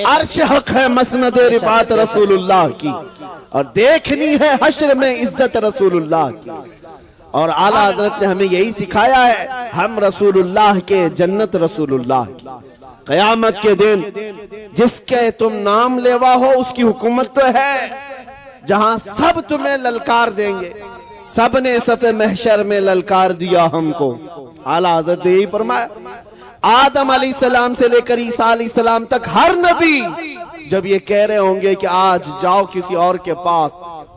अर्श हक है मसनद रिफात रसूलुल्लाह की, और देखनी है हश्र में इज्जत रसूलुल्लाह की। और आला हजरत ने हमें यही सिखाया है, हम रसूलुल्लाह के, जन्नत रसूलुल्लाह की। कयामत के दिन जिसके तुम नाम लेवा हो उसकी हुकूमत तो है, जहां सब तुम्हें ललकार देंगे। सब ने सफ़े महशर में ललकार दिया हमको। आला हज़रत ने यही फरमाया, आदम अलैहिस्सलाम से लेकर ईसा अलैहिस्सलाम तक हर नबी जब ये कह रहे होंगे कि आज जाओ किसी और के पास,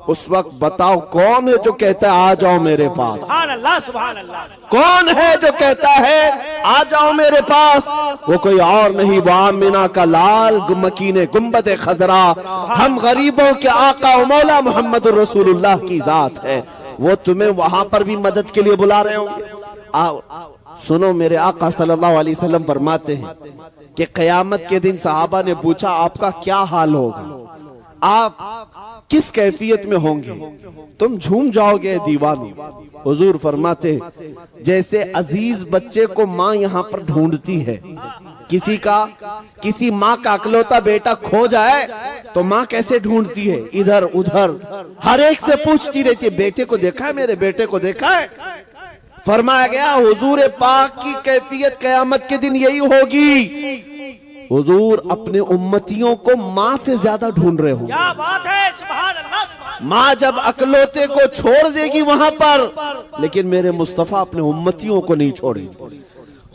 उस वक्त बताओ कौन है जो कहता है आ जाओ मेरे पास? सुभान अल्लाह, सुभान अल्लाह। कौन है जो कहता है आ जाओ मेरे पास? वो कोई और नहीं, वो आमिना का लाल मकीने गुंबद खजरा, हम गरीबों के आका और मौला मोहम्मद रसूलुल्लाह की जात है। वो तुम्हें वहां पर भी मदद के लिए बुला रहे होंगे। आओ सुनो, मेरे आका सल्लल्लाहु अलैहि वसल्लम फरमाते हैं कि क़यामत के दिन सहाबा ने पूछा आपका क्या हाल होगा, आप किस कैफियत में होंगे? तुम झूम जाओगे दीवानी। हुजूर फरमाते जैसे अजीज बच्चे को माँ यहाँ पर ढूंढती है, किसी माँ का अकलौता बेटा खो जाए तो माँ कैसे ढूंढती है, इधर उधर हर एक से पूछती रहती है, बेटे को देखा है, मेरे बेटे को देखा है। फरमाया गया हुजूर पाक की कैफियत क़यामत के दिन यही होगी, हुजूर अपने उम्मतियों को माँ से ज्यादा ढूंढ रहे हो। क्या बात है, सुभान अल्लाह, सुभान। माँ जब अकलौते को छोड़ देगी वहां पर, लेकिन मेरे मुस्तफा अपने उम्मतियों को नहीं छोड़ेंगे।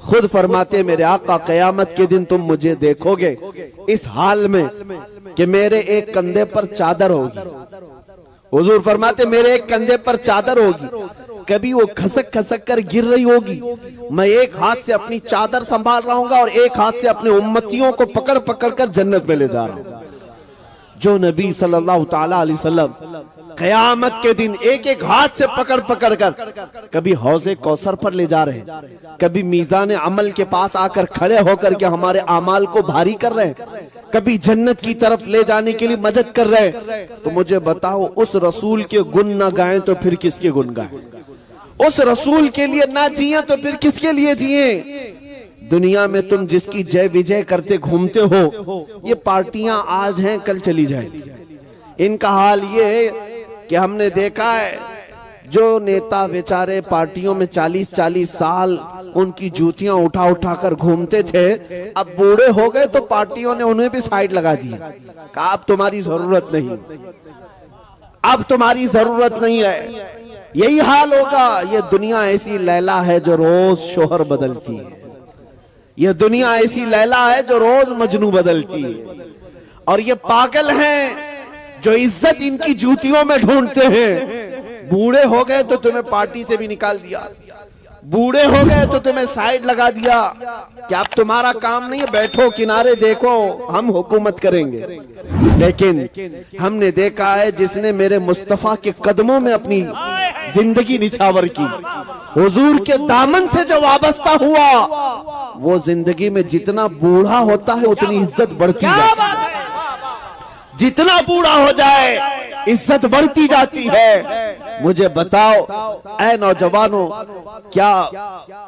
खुद फरमाते मेरे आका क़यामत के दिन तुम मुझे देखोगे इस हाल में कि मेरे एक कंधे पर चादर होगी। हुजूर फरमाते मेरे एक कंधे पर चादर होगी, कभी वो खसक खसक कर गिर रही होगी, मैं एक हाथ से अपनी चादर संभाल रहा हूँ और एक हाथ से अपने उम्मतियों को पकड़ पकड़ कर जन्नत में ले जा रहा हूँ। जो नबी सल्लल्लाहु ताला अलैहि वसल्लम क़यामत के दिन एक एक हाथ से पकड़ पकड़ कर कभी हौज़े कौसर पर ले जा रहे हैं, कभी मीज़ान अमल के पास आकर खड़े होकर के हमारे आमाल को भारी कर रहे हैं, कभी जन्नत की तरफ ले जाने के लिए मदद कर रहे हैं। तो मुझे बताओ उस रसूल के गुण ना गाएं तो फिर किसके गुण गाएं? उस रसूल के लिए ना जिए तो फिर किसके लिए जिए? दुनिया में तुम जिसकी जय विजय करते घूमते हो, ये पार्टियां आज हैं कल चली जाएंगी। इनका हाल ये है कि हमने देखा है जो नेता बेचारे पार्टियों में 40-40 साल उनकी जूतियां उठा उठा कर घूमते थे, अब बूढ़े हो गए तो पार्टियों ने उन्हें भी साइड लगा दिया, कहा अब तुम्हारी जरूरत नहीं, अब तुम्हारी जरूरत नहीं है। यही हाल होगा। ये दुनिया ऐसी लैला है जो रोज शोहर बदलती है, ये दुनिया ऐसी लैला है जो रोज मजनू बदलती है। और ये पागल हैं जो इज्जत इनकी जूतियों में ढूंढते हैं। बूढ़े हो गए तो तुम्हें पार्टी से भी निकाल दिया, बूढ़े हो गए तो तुम्हें साइड लगा दिया, क्या अब तुम्हारा काम नहीं है, बैठो किनारे देखो हम हुकूमत करेंगे। लेकिन हमने देखा है जिसने मेरे मुस्तफा के कदमों में अपनी जिंदगी निछावर की, हुजूर के दामन से जो वाबस्ता हुआ, वो जिंदगी में जितना बूढ़ा होता है उतनी इज्जत बढ़ती है, जितना बूढ़ा हो जाए इज्जत बढ़ती जाती है। मुझे बताओ ऐ नौजवानों, क्या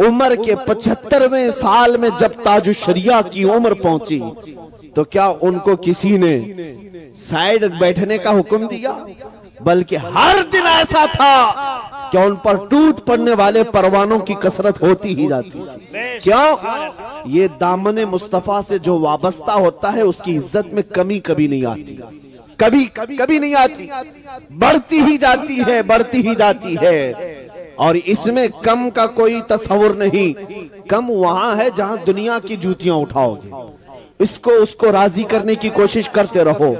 उम्र के 75वें साल में जब ताजुशरिया की उम्र पहुंची तो क्या उनको किसी ने साइड बैठने का हुक्म दिया? बल्कि हर दिन ऐसा था कि उन पर टूट पड़ने वाले परवानों की कसरत होती ही जाती थी। क्यों? ये दामने मुस्तफा से जो वाबस्ता होता है उसकी इज्जत में कमी कभी नहीं आती, कभी कभी नहीं आती, बढ़ती ही जाती है, बढ़ती ही जाती है। और इसमें कम का कोई तस्वुर नहीं। कम वहां है जहां दुनिया की जूतियां उठाओगे, इसको उसको राजी करने की कोशिश करते रहो।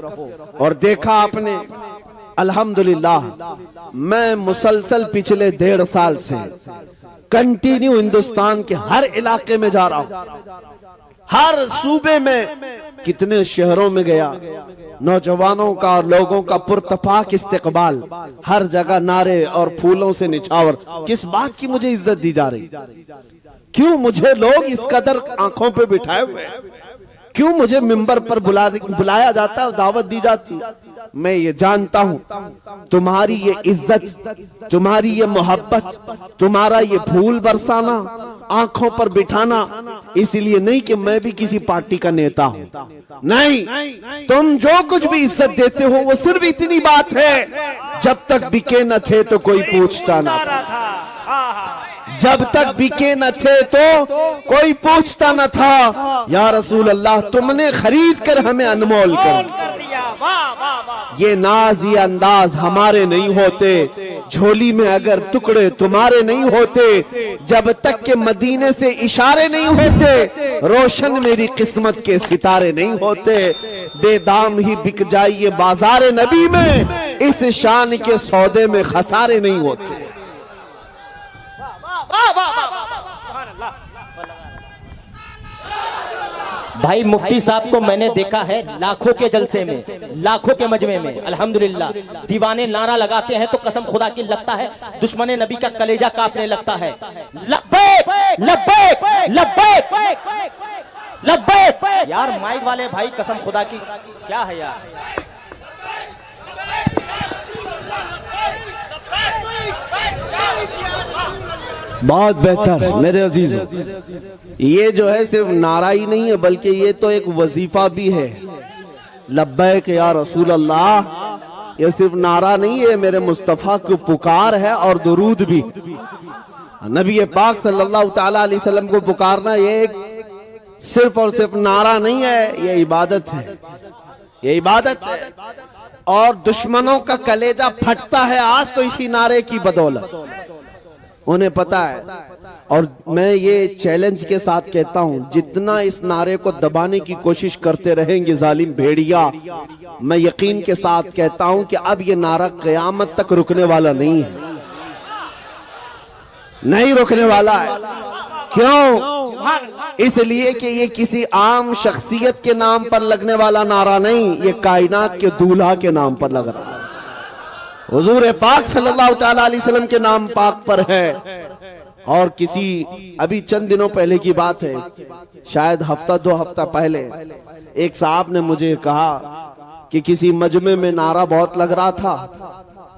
और देखा आपने, अल्हम्दुलिल्लाह, मैं मुसलसल पिछले 1.5 साल से कंटिन्यू हिंदुस्तान के हर इलाके में जा रहा हूं, हर सूबे में, कितने शहरों में गया, नौजवानों का और लोगों का पुरतफाक इस्तेकबाल, हर जगह नारे और फूलों से निछावर। किस बात की मुझे इज्जत दी जा रही? क्यों मुझे लोग इस कदर आंखों पे बिठाए हुए? क्यों मुझे मिंबर पर बुलाया जाता है, दावत दी जाती? मैं ये जानता हूं तुम्हारी ये इज्जत, तुम्हारी ये मोहब्बत, तुम्हारा ये फूल बरसाना, आंखों पर बिठाना, इसलिए नहीं कि मैं भी किसी पार्टी का नेता हूं, नहीं, तुम जो कुछ भी इज्जत देते हो वो सिर्फ इतनी बात है, जब तक बिके न थे तो कोई पूछता न था, जब तक बिके न थे तो कोई पूछता न था। या रसूल अल्लाह, तुमने खरीद कर हमें अनमोल कर दिया। ये नाज, ये अंदाज हमारे नहीं होते, झोली में अगर टुकड़े तुम्हारे नहीं होते, जब तक के मदीने से इशारे नहीं होते, रोशन मेरी किस्मत के सितारे नहीं होते। बेदाम ही बिक जाइए बाजारे नबी में, इस शान के सौदे में खसारे नहीं होते। भाई मुफ्ती साहब को मैंने देखा है लाखों के जलसे में, लाखों के मजमे में, अल्हम्दुलिल्लाह, दीवाने नारा लगाते हैं तो कसम खुदा की लगता है दुश्मन नबी का कलेजा कांपने लगता है। लब्बैक लब्बैक लब्बैक लब्बैक। यार माइक वाले भाई, कसम खुदा की क्या है यार? बहुत बेहतर मेरे अजीजों, ये जो है सिर्फ नारा ही नहीं है बल्कि ये तो एक वजीफा भी है। लब्बैक या रसूल अल्लाह, ये सिर्फ नारा नहीं है, मेरे मुस्तफा की पुकार है और दुरूद भी। नबी पाक सल्लल्लाहु तआला अलैहि वसल्लम को पुकारना ये सिर्फ और सिर्फ नारा नहीं है, ये इबादत है, ये इबादत है। और दुश्मनों का कलेजा फटता है आज तो इसी नारे की बदौलत, उन्हें पता है। और मैं ये चैलेंज के साथ कहता हूं, जितना इस नारे को दबाने की कोशिश करते रहेंगे जालिम भेड़िया, मैं यकीन के साथ कहता हूं कि अब ये नारा क़यामत तक रुकने वाला नहीं है, नहीं रुकने वाला है। क्यों? इसलिए कि ये किसी आम शख्सियत के नाम पर लगने वाला नारा नहीं, ये कायनात के दूल्हा के नाम पर लग रहा है, हुजूर पाक सल्लल्लाहु तआला अलैहि वसल्लम के नाम पाक पर है। और किसी, अभी चंद दिनों पहले की बात है, शायद हफ्ता 2 हफ्ता पहले, एक साहब ने मुझे कहा कि किसी मजमे में नारा बहुत लग रहा था,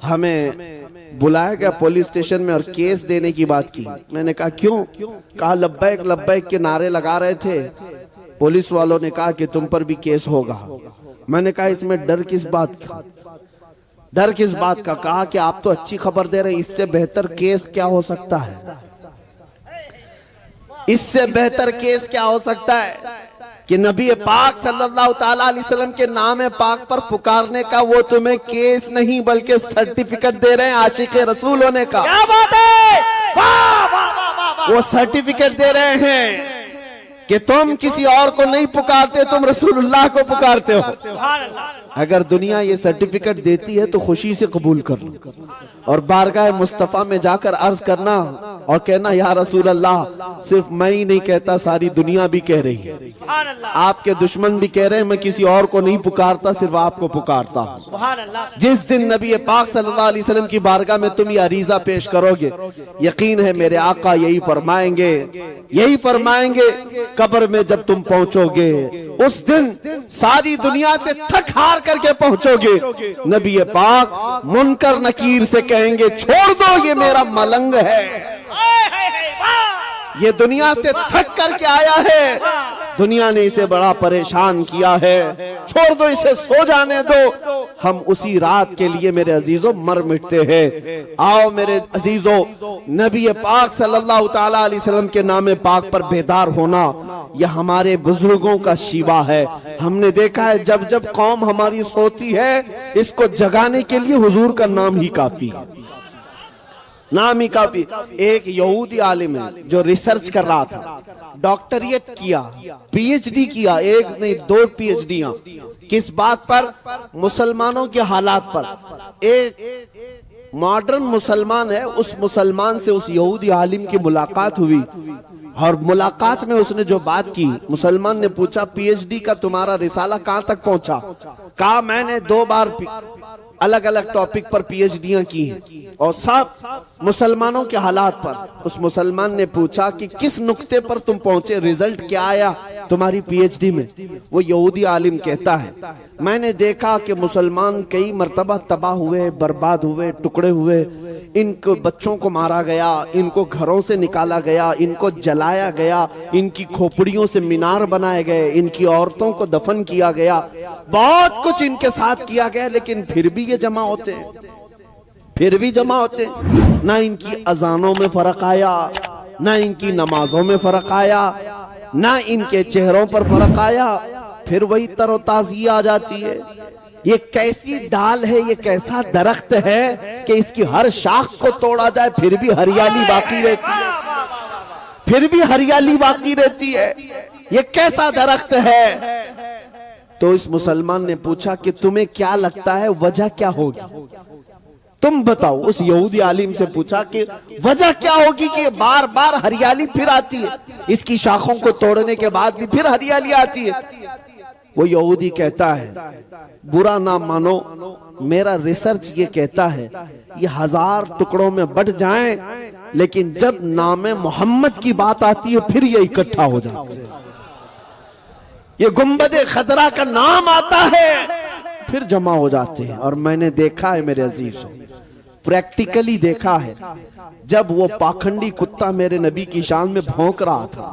हमें बुलाया गया पुलिस स्टेशन में और केस देने की बात की। मैंने कहा क्यों? कहा लब्बैक लब्बैक के नारे लगा रहे थे, पुलिस वालों ने कहा कि तुम पर भी केस होगा। मैंने कहा इसमें डर किस बात का? डर किस बात का? कहा कि आप तो अच्छी खबर दे रहे हैं, इससे बेहतर केस क्या हो सकता है? इससे बेहतर केस क्या हो सकता है कि नबी पाक सल्लल्लाहु ताला अलैहि वसल्लम के नाम पाक पर पुकारने का वो तुम्हें केस नहीं बल्कि सर्टिफिकेट दे रहे हैं आशिक रसूल होने का। क्या बात है, वाह वाह वाह वाह वाह। वो सर्टिफिकेट दे रहे हैं कि तुम किसी और को नहीं पुकारते, तुम रसूलुल्लाह को पुकारते हो। अगर दुनिया ये सर्टिफिकेट देती है तो खुशी से कबूल कर लो और बारगाह मुस्तफा में जाकर अर्ज करना और कहना, या रसूल अल्लाह, सिर्फ मैं ही नहीं कहता, सारी दुनिया भी कह रही है, आपके दुश्मन भी कह रहे हैं, मैं किसी और को नहीं पुकारता, सिर्फ आपको पुकारता हूं। जिस दिन नबी पाक सल्लल्लाहु अलैहि वसल्लम की बारगाह में तुम ये अरीजा पेश करोगे, यकीन है मेरे आका यही फरमाएंगे कब्र में जब तुम पहुंचोगे, उस दिन सारी दुनिया से थक हार करके पहुंचोगे, नबी पाक मुनकर नकीर से कहेंगे, छोड़ दो ये मेरा मलंग है, ये दुनिया से थक करके आया है, दुनिया ने इसे बड़ा परेशान किया है, छोड़ दो इसे, सो जाने दो। हम उसी रात के लिए मेरे अजीजों मर मिटते हैं। आओ मेरे अजीजों, नबी पाक सल्लल्लाहु ताला अलैहि वसल्लम के नाम पाक पर बेदार होना यह हमारे बुजुर्गों का शिवा है। हमने देखा है जब जब कौम हमारी सोती है, इसको जगाने के लिए हुजूर का नाम ही काफी है, नाम ही काफी। एक यहूदी आलिम है जो रिसर्च कर रहा था, डॉक्टरेट किया, पीएचडी किया, एक नहीं 2 पीएचडियां, किस बात पर? मुसलमानों के हालात पर। एक मॉडर्न मुसलमान है, उस मुसलमान से उस यहूदी आलिम की मुलाकात हुई और मुलाकात में उसने जो बात की, मुसलमान ने पूछा, पीएचडी का तुम्हारा रिसाला कहां तक पहुंचा? कहा मैंने 2 बार अलग अलग टॉपिक पर पीएचडियां की हैं और सब मुसलमानों के हालात पर। उस मुसलमान ने पूछा कि किस नुक्ते पर तुम पहुंचे, रिजल्ट क्या आया तुम्हारी पीएचडी में? वो यहूदी आलिम कहता है, मैंने देखा कि मुसलमान कई मर्तबा तबाह हुए, बर्बाद हुए, टुकड़े हुए, इनको बच्चों को मारा गया, इनको घरों से निकाला गया, इनको जलाया गया, इनकी खोपड़ियों से मीनार बनाए गए, इनकी औरतों को दफन किया गया, बहुत कुछ इनके साथ किया गया, लेकिन फिर भी ये जमा होते हैं, फिर भी जमा होते हैं। ना इनकी अजानों में फर्क आया, ना इनकी नमाजों में फर्क आया, ना इनके चेहरों पर फर्क आया, फिर वही तरोताजी आ जाती है। ये कैसी डाल है, ये कैसा दरख्त है कि इसकी हर शाख को तोड़ा जाए फिर भी हरियाली बाकी रहती है, फिर भी हरियाली बाकी रहती है। ये कैसा दरख्त है? तो इस मुसलमान ने पूछा कि तुम्हें क्या लगता है वजह क्या होगी, तुम बताओ। उस यहूदी आलिम से पूछा कि वजह क्या होगी कि बार बार हरियाली फिर आती है, इसकी शाखों को तोड़ने के बाद भी फिर हरियाली आती है। वो यहूदी कहता है, बुरा ना मानो, मेरा रिसर्च ये कहता है ये 1000 टुकड़ों में बट जाएं, लेकिन जब नाम मोहम्मद की बात आती है फिर ये इकट्ठा हो जाते हैं। ये गुंबदे खजरा का नाम आता है फिर जमा हो जाते हैं। और मैंने देखा है मेरे अजीजों, प्रैक्टिकली देखा है, जब वो पाखंडी कुत्ता मेरे नबी की शान में भौंक रहा था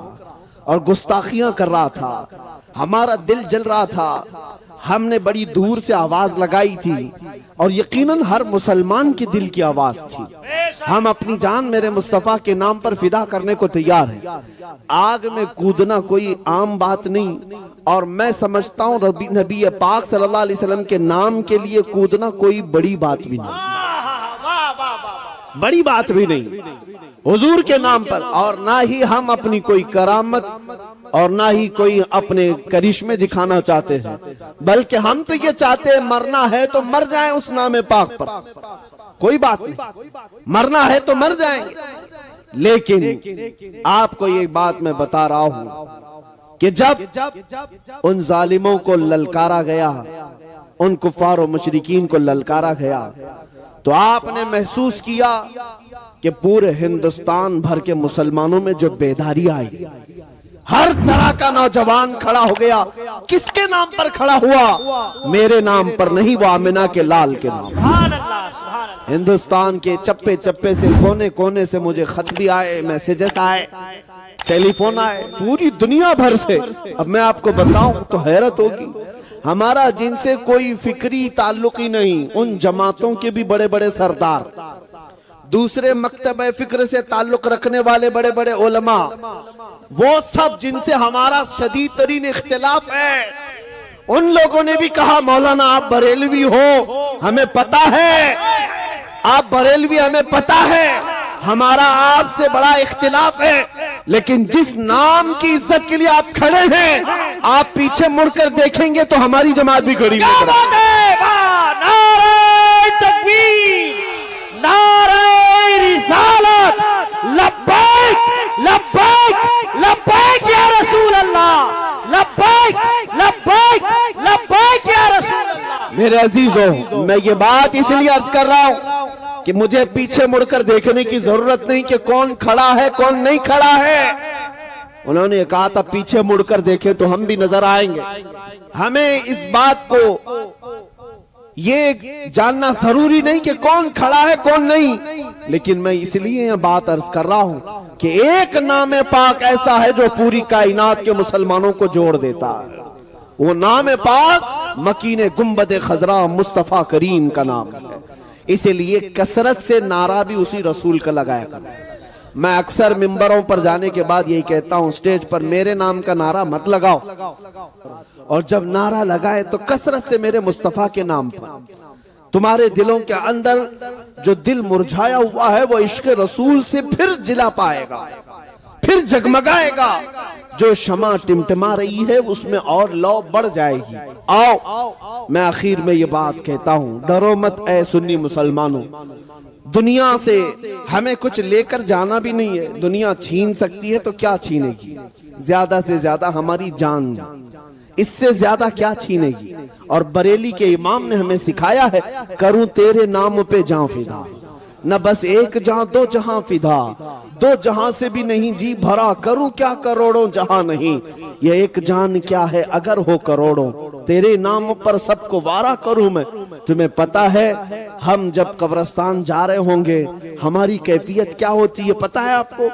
और गुस्ताखियां कर रहा था, हमारा दिल जल रहा था। हमने बड़ी दूर से आवाज लगाई थी और यकीनन हर मुसलमान के दिल की आवाज थी। हम अपनी जान मेरे मुस्तफा के नाम पर फिदा करने को तैयार हैं। आग में कूदना कोई आम बात नहीं, और मैं समझता हूँ नबी पाक सल्लल्लाहु अलैहि वसल्लम के नाम के लिए कूदना कोई बड़ी बात भी नहीं, बड़ी बात भी नहीं हुजूर के नाम पर। और ना ही हम अपनी कोई करामत और ना ही कोई अपने करिश्मे दिखाना चाहते हैं, बल्कि हम तो ये चाहते हैं मरना है तो मर जाएं उस नाम पाक पर, कोई बात नहीं, मरना है तो मर जाएंगे। लेकिन आपको ये बात मैं बता रहा हूं कि जब उन जालिमों को ललकारा गया, उन कुफार और मुशरिकीन को ललकारा गया, तो आपने महसूस किया कि पूरे हिंदुस्तान भर के मुसलमानों में जो बेदारी आई, हर तरह का नौजवान खड़ा हो गया। किसके नाम पर खड़ा हुआ? मेरे नाम पर नहीं, वो आमिना के लाल के नाम। हिंदुस्तान के चप्पे चप्पे से, कोने कोने से मुझे खत भी आए, मैसेजेस आए, टेलीफोन आए, पूरी दुनिया भर से। अब मैं आपको बताऊं तो हैरत होगी, हमारा जिनसे कोई फिक्री ताल्लुक ही नहीं। उन जमातों के भी बड़े बड़े सरदार, दूसरे मकतब फिक्र से ताल्लुक रखने वाले बड़े बड़े उलमा, वो सब जिनसे हमारा शदीद तरीन इख्तिलाफ है, उन लोगों ने भी कहा मौलाना आप बरेलवी हो, हमें पता है आप बरेलवी, हमें पता है हमारा आपसे बड़ा इख्तिलाफ है, लेकिन जिस नाम की इज्जत के लिए आप खड़े हैं, आप पीछे मुड़कर देखेंगे तो हमारी जमात भी खड़ी है। नारे तकबीर, नारे रिसालत, लब्बैक लब्बैक लब्बैक या रसूल अल्लाह, लब्बैक लब्बैक लब्बैक या रसूल अल्लाह। मेरे अजीजों, मैं ये बात इसलिए अर्ज कर रहा हूं कि मुझे पीछे मुड़कर देखने की जरूरत नहीं कि कौन खड़ा है कौन नहीं खड़ा है। उन्होंने कहा था पीछे मुड़कर देखें तो हम भी नजर आएंगे। हमें इस बात को ये जानना जरूरी नहीं कि कौन खड़ा है कौन नहीं, लेकिन मैं इसलिए यह बात अर्ज कर रहा हूं कि एक नाम पाक ऐसा है जो पूरी कायनात के मुसलमानों को जोड़ देता है। वो नाम पाक मकीने गुंबद खजरा मुस्तफा करीम का नाम है। इसीलिए कसरत से नारा भी उसी रसूल का लगाया करना। मैं अक्सर मिंबरों पर जाने के बाद यही कहता हूं, स्टेज पर मेरे नाम का नारा मत लगाओ, और जब नारा लगाए तो कसरत से मेरे मुस्तफा के नाम पर। तुम्हारे दिलों के अंदर जो दिल मुरझाया हुआ है वो इश्क रसूल से फिर जिला पाएगा, फिर जगमगाएगा। जो शमा टिमटिमा रही है उसमें और लौ बढ़ जाएगी। आओ, मैं आखिर में ये बात कहता हूं, डरो मत ऐ सुन्नी मुसलमानों। दुनिया से हमें कुछ लेकर जाना भी नहीं है। दुनिया छीन सकती है तो क्या छीनेगी, ज्यादा से ज्यादा हमारी जान, इससे ज्यादा क्या छीनेगी। और बरेली के इमाम ने हमें सिखाया है, करूं तेरे नाम पे जान फिदा, न बस एक जहां दो जहां फिदा, दो जहां से भी नहीं जी भरा, करूं क्या करोड़ों जहां नहीं। ये एक जान क्या है अगर हो करोड़ों, तेरे नाम पर सबको वारा करूं मैं। तुम्हें पता है हम जब कब्रिस्तान जा रहे होंगे हमारी कैफियत क्या होती है पता है आपको?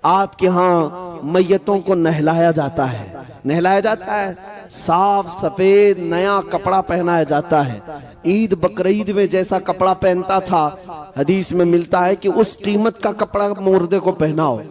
आपके यहाँ मैयतों को नहलाया जाता है, नहलाया जाता है, साफ सफेद नया कपड़ा पहनाया जाता है। ईद बकरीद में जैसा कपड़ा पहनता था, हदीस में मिलता है कि उस कीमत का कपड़ा मुर्दे को पहनाओ,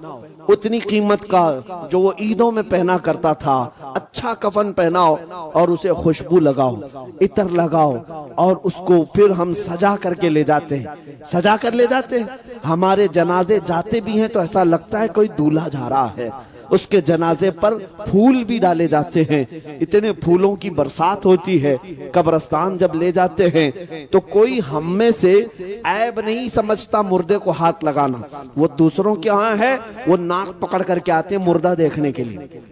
उतनी कीमत का जो वो ईदों में पहना करता था। अच्छा कफन पहनाओ और उसे खुशबू लगाओ, इत्र लगाओ, और उसको फिर हम सजा करके ले जाते हैं, सजा कर ले जाते हैं। हमारे जनाजे जाते भी हैं तो ऐसा लगता है कोई दूल्हा जा रहा है। उसके जनाजे पर फूल भी डाले जाते हैं, इतने फूलों की बरसात होती है। कब्रिस्तान जब ले जाते हैं तो कोई हम में से ऐब नहीं समझता मुर्दे को हाथ लगाना। वो दूसरों के यहाँ है, वो नाक पकड़ करके आते हैं मुर्दा देखने के लिए,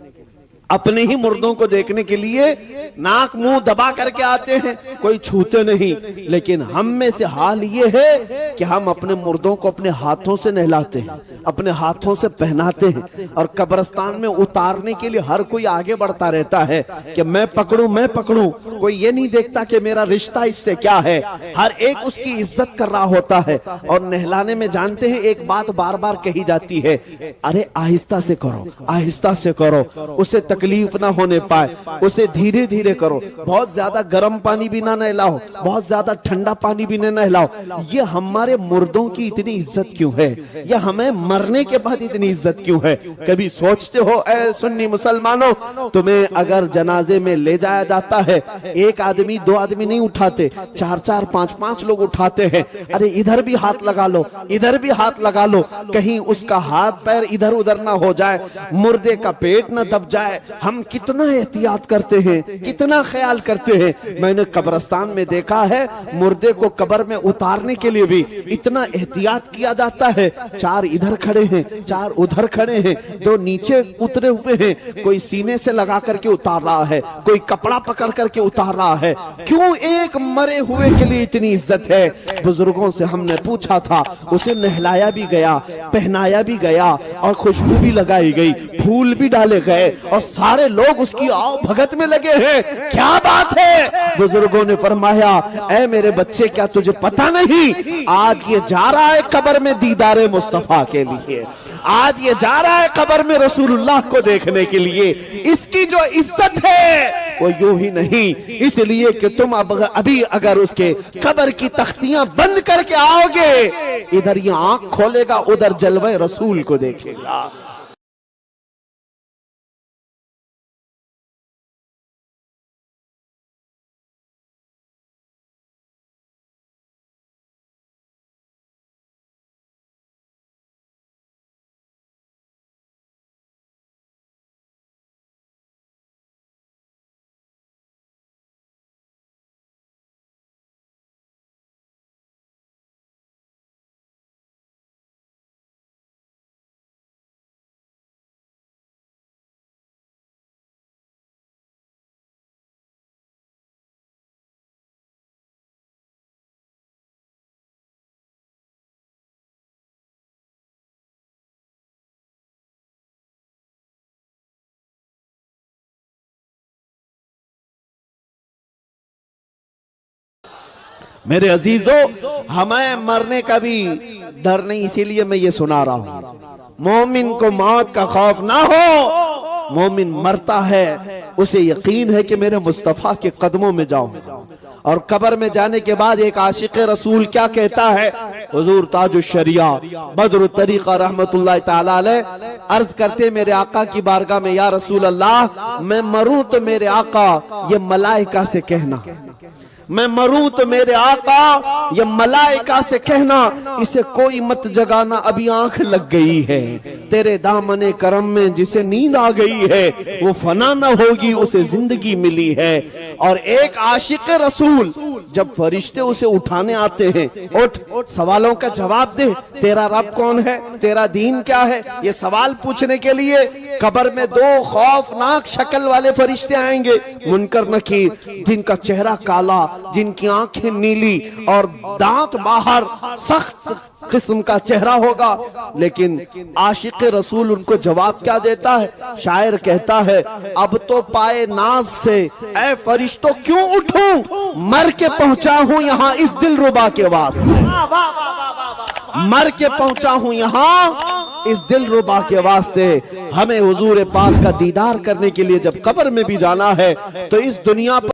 अपने ही मुर्दों को देखने के लिए नाक मुंह दबा करके आते हैं, कोई छूते नहीं। लेकिन हम में से हाल ये है कि हम अपने मुर्दों को अपने हाथों से नहलाते हैं, अपने हाथों से पहनाते हैं, और कब्रिस्तान में उतारने के लिए हर कोई आगे बढ़ता रहता है कि मैं पकड़ूं मैं पकड़ूं। कोई ये नहीं देखता कि मेरा रिश्ता इससे क्या है। हर एक उसकी इज्जत कर रहा होता है। और नहलाने में जानते हैं एक बात बार बार कही जाती है, अरे आहिस्ता से करो, आहिस्ता से करो, उसे तकलीफ ना होने पाए, उसे धीरे धीरे करो। बहुत ज्यादा गर्म पानी भी ना नहलाओ, बहुत ज्यादा ठंडा पानी भी ना नहलाओ। ये हमारे मुर्दों की इतनी इज्जत क्यों है, या हमें मरने के बाद इतनी इज्जत क्यों है? कभी सोचते हो ऐ सुन्नी मुसलमानों, तुम्हें अगर जनाजे में ले जाया जाता है, एक आदमी दो आदमी नहीं उठाते, चार चार पांच पांच लोग उठाते हैं। अरे इधर भी हाथ लगा लो, इधर भी हाथ लगा लो, कहीं उसका हाथ पैर इधर उधर ना हो जाए, मुर्दे का पेट ना दब जाए। हम कितना एहतियात करते हैं, कितना ख्याल करते हैं। मैंने कब्रिस्तान में देखा है, मुर्दे को कब्र में उतारने के लिए भी इतना एहतियात किया जाता है। चार इधर खड़े हैं, चार उधर खड़े हैं, दो नीचे उतरे हुए हैं, कोई सीने से लगा करके उतार रहा है, कोई कपड़ा पकड़ करके उतार रहा है। क्यों एक मरे हुए के लिए इतनी इज्जत है? बुजुर्गों से हमने पूछा था, उसे नहलाया भी गया, पहनाया भी गया, और खुशबू भी लगाई गई, फूल भी डाले गए, और सारे लोग उसकी आओ भगत में लगे हैं। क्या बात है? बुजुर्गों ने फरमाया, ऐ मेरे बच्चे, क्या तुझे पता नहीं, आज ये जा रहा है कब्र में दीदारे मुस्तफा के लिए, आज ये जा रहा है कब्र में रसूलुल्लाह को देखने के लिए। इसकी जो इज्जत है वो यूं ही नहीं, इसलिए कि तुम अब अभी अगर उसके कब्र की तख्तियां बंद करके आओगे, इधर ये आंख खोलेगा, उधर जलवे रसूल को देखेगा। मेरे अजीजों, हमें मरने का भी डर नहीं, इसीलिए मैं ये सुना रहा हूं। मोमिन को मौत का खौफ ना हो। मोमिन मरता है, उसे यकीन है कि मेरे मुस्तफा के कदमों में जाऊं। और कब्र में जाने के बाद एक आशिक रसूल क्या कहता है? हुजूर ताजुल शरिया बदरुत तरीका रहमतुल्लाह ताला अलैह अर्ज करते मेरे आका की बारगाह में, या रसूल अल्लाह, मैं मरूं तो मेरे आका ये मलाइका से कहना, मैं मरूं तो मेरे आका ये मलाइका से कहना, इसे कोई मत जगाना, अभी आंख लग गई है। तेरे दामने करम में जिसे नींद आ गई है वो फना न होगी, उसे जिंदगी मिली है। और एक आशिक रसूल जब फरिश्ते उसे उठाने आते हैं, उठ सवालों का जवाब दे, तेरा रब कौन है, तेरा दीन क्या है, ये सवाल पूछने के लिए कब्र में दो खौफनाक शक्ल वाले फरिश्ते आएंगे, मुनकर नकीर, जिनका चेहरा काला, जिनकी आंखें नीली और दांत बाहर, सख्त किस्म का चेहरा होगा। लेकिन आशिक रसूल उनको जवाब क्या देता है? शायर कहता है, अब तो पाए नाज से ऐ फरिश्तों क्यों उठूं, मर के पहुंचा हूं यहां इस दिलरुबा के वास्ते, मर के पहुंचा हूं यहां इस दिलरुबा के वास्ते। हमें हुजूर पाक का दीदार करने के लिए जब कब्र में भी जाना है तो इस दुनिया पर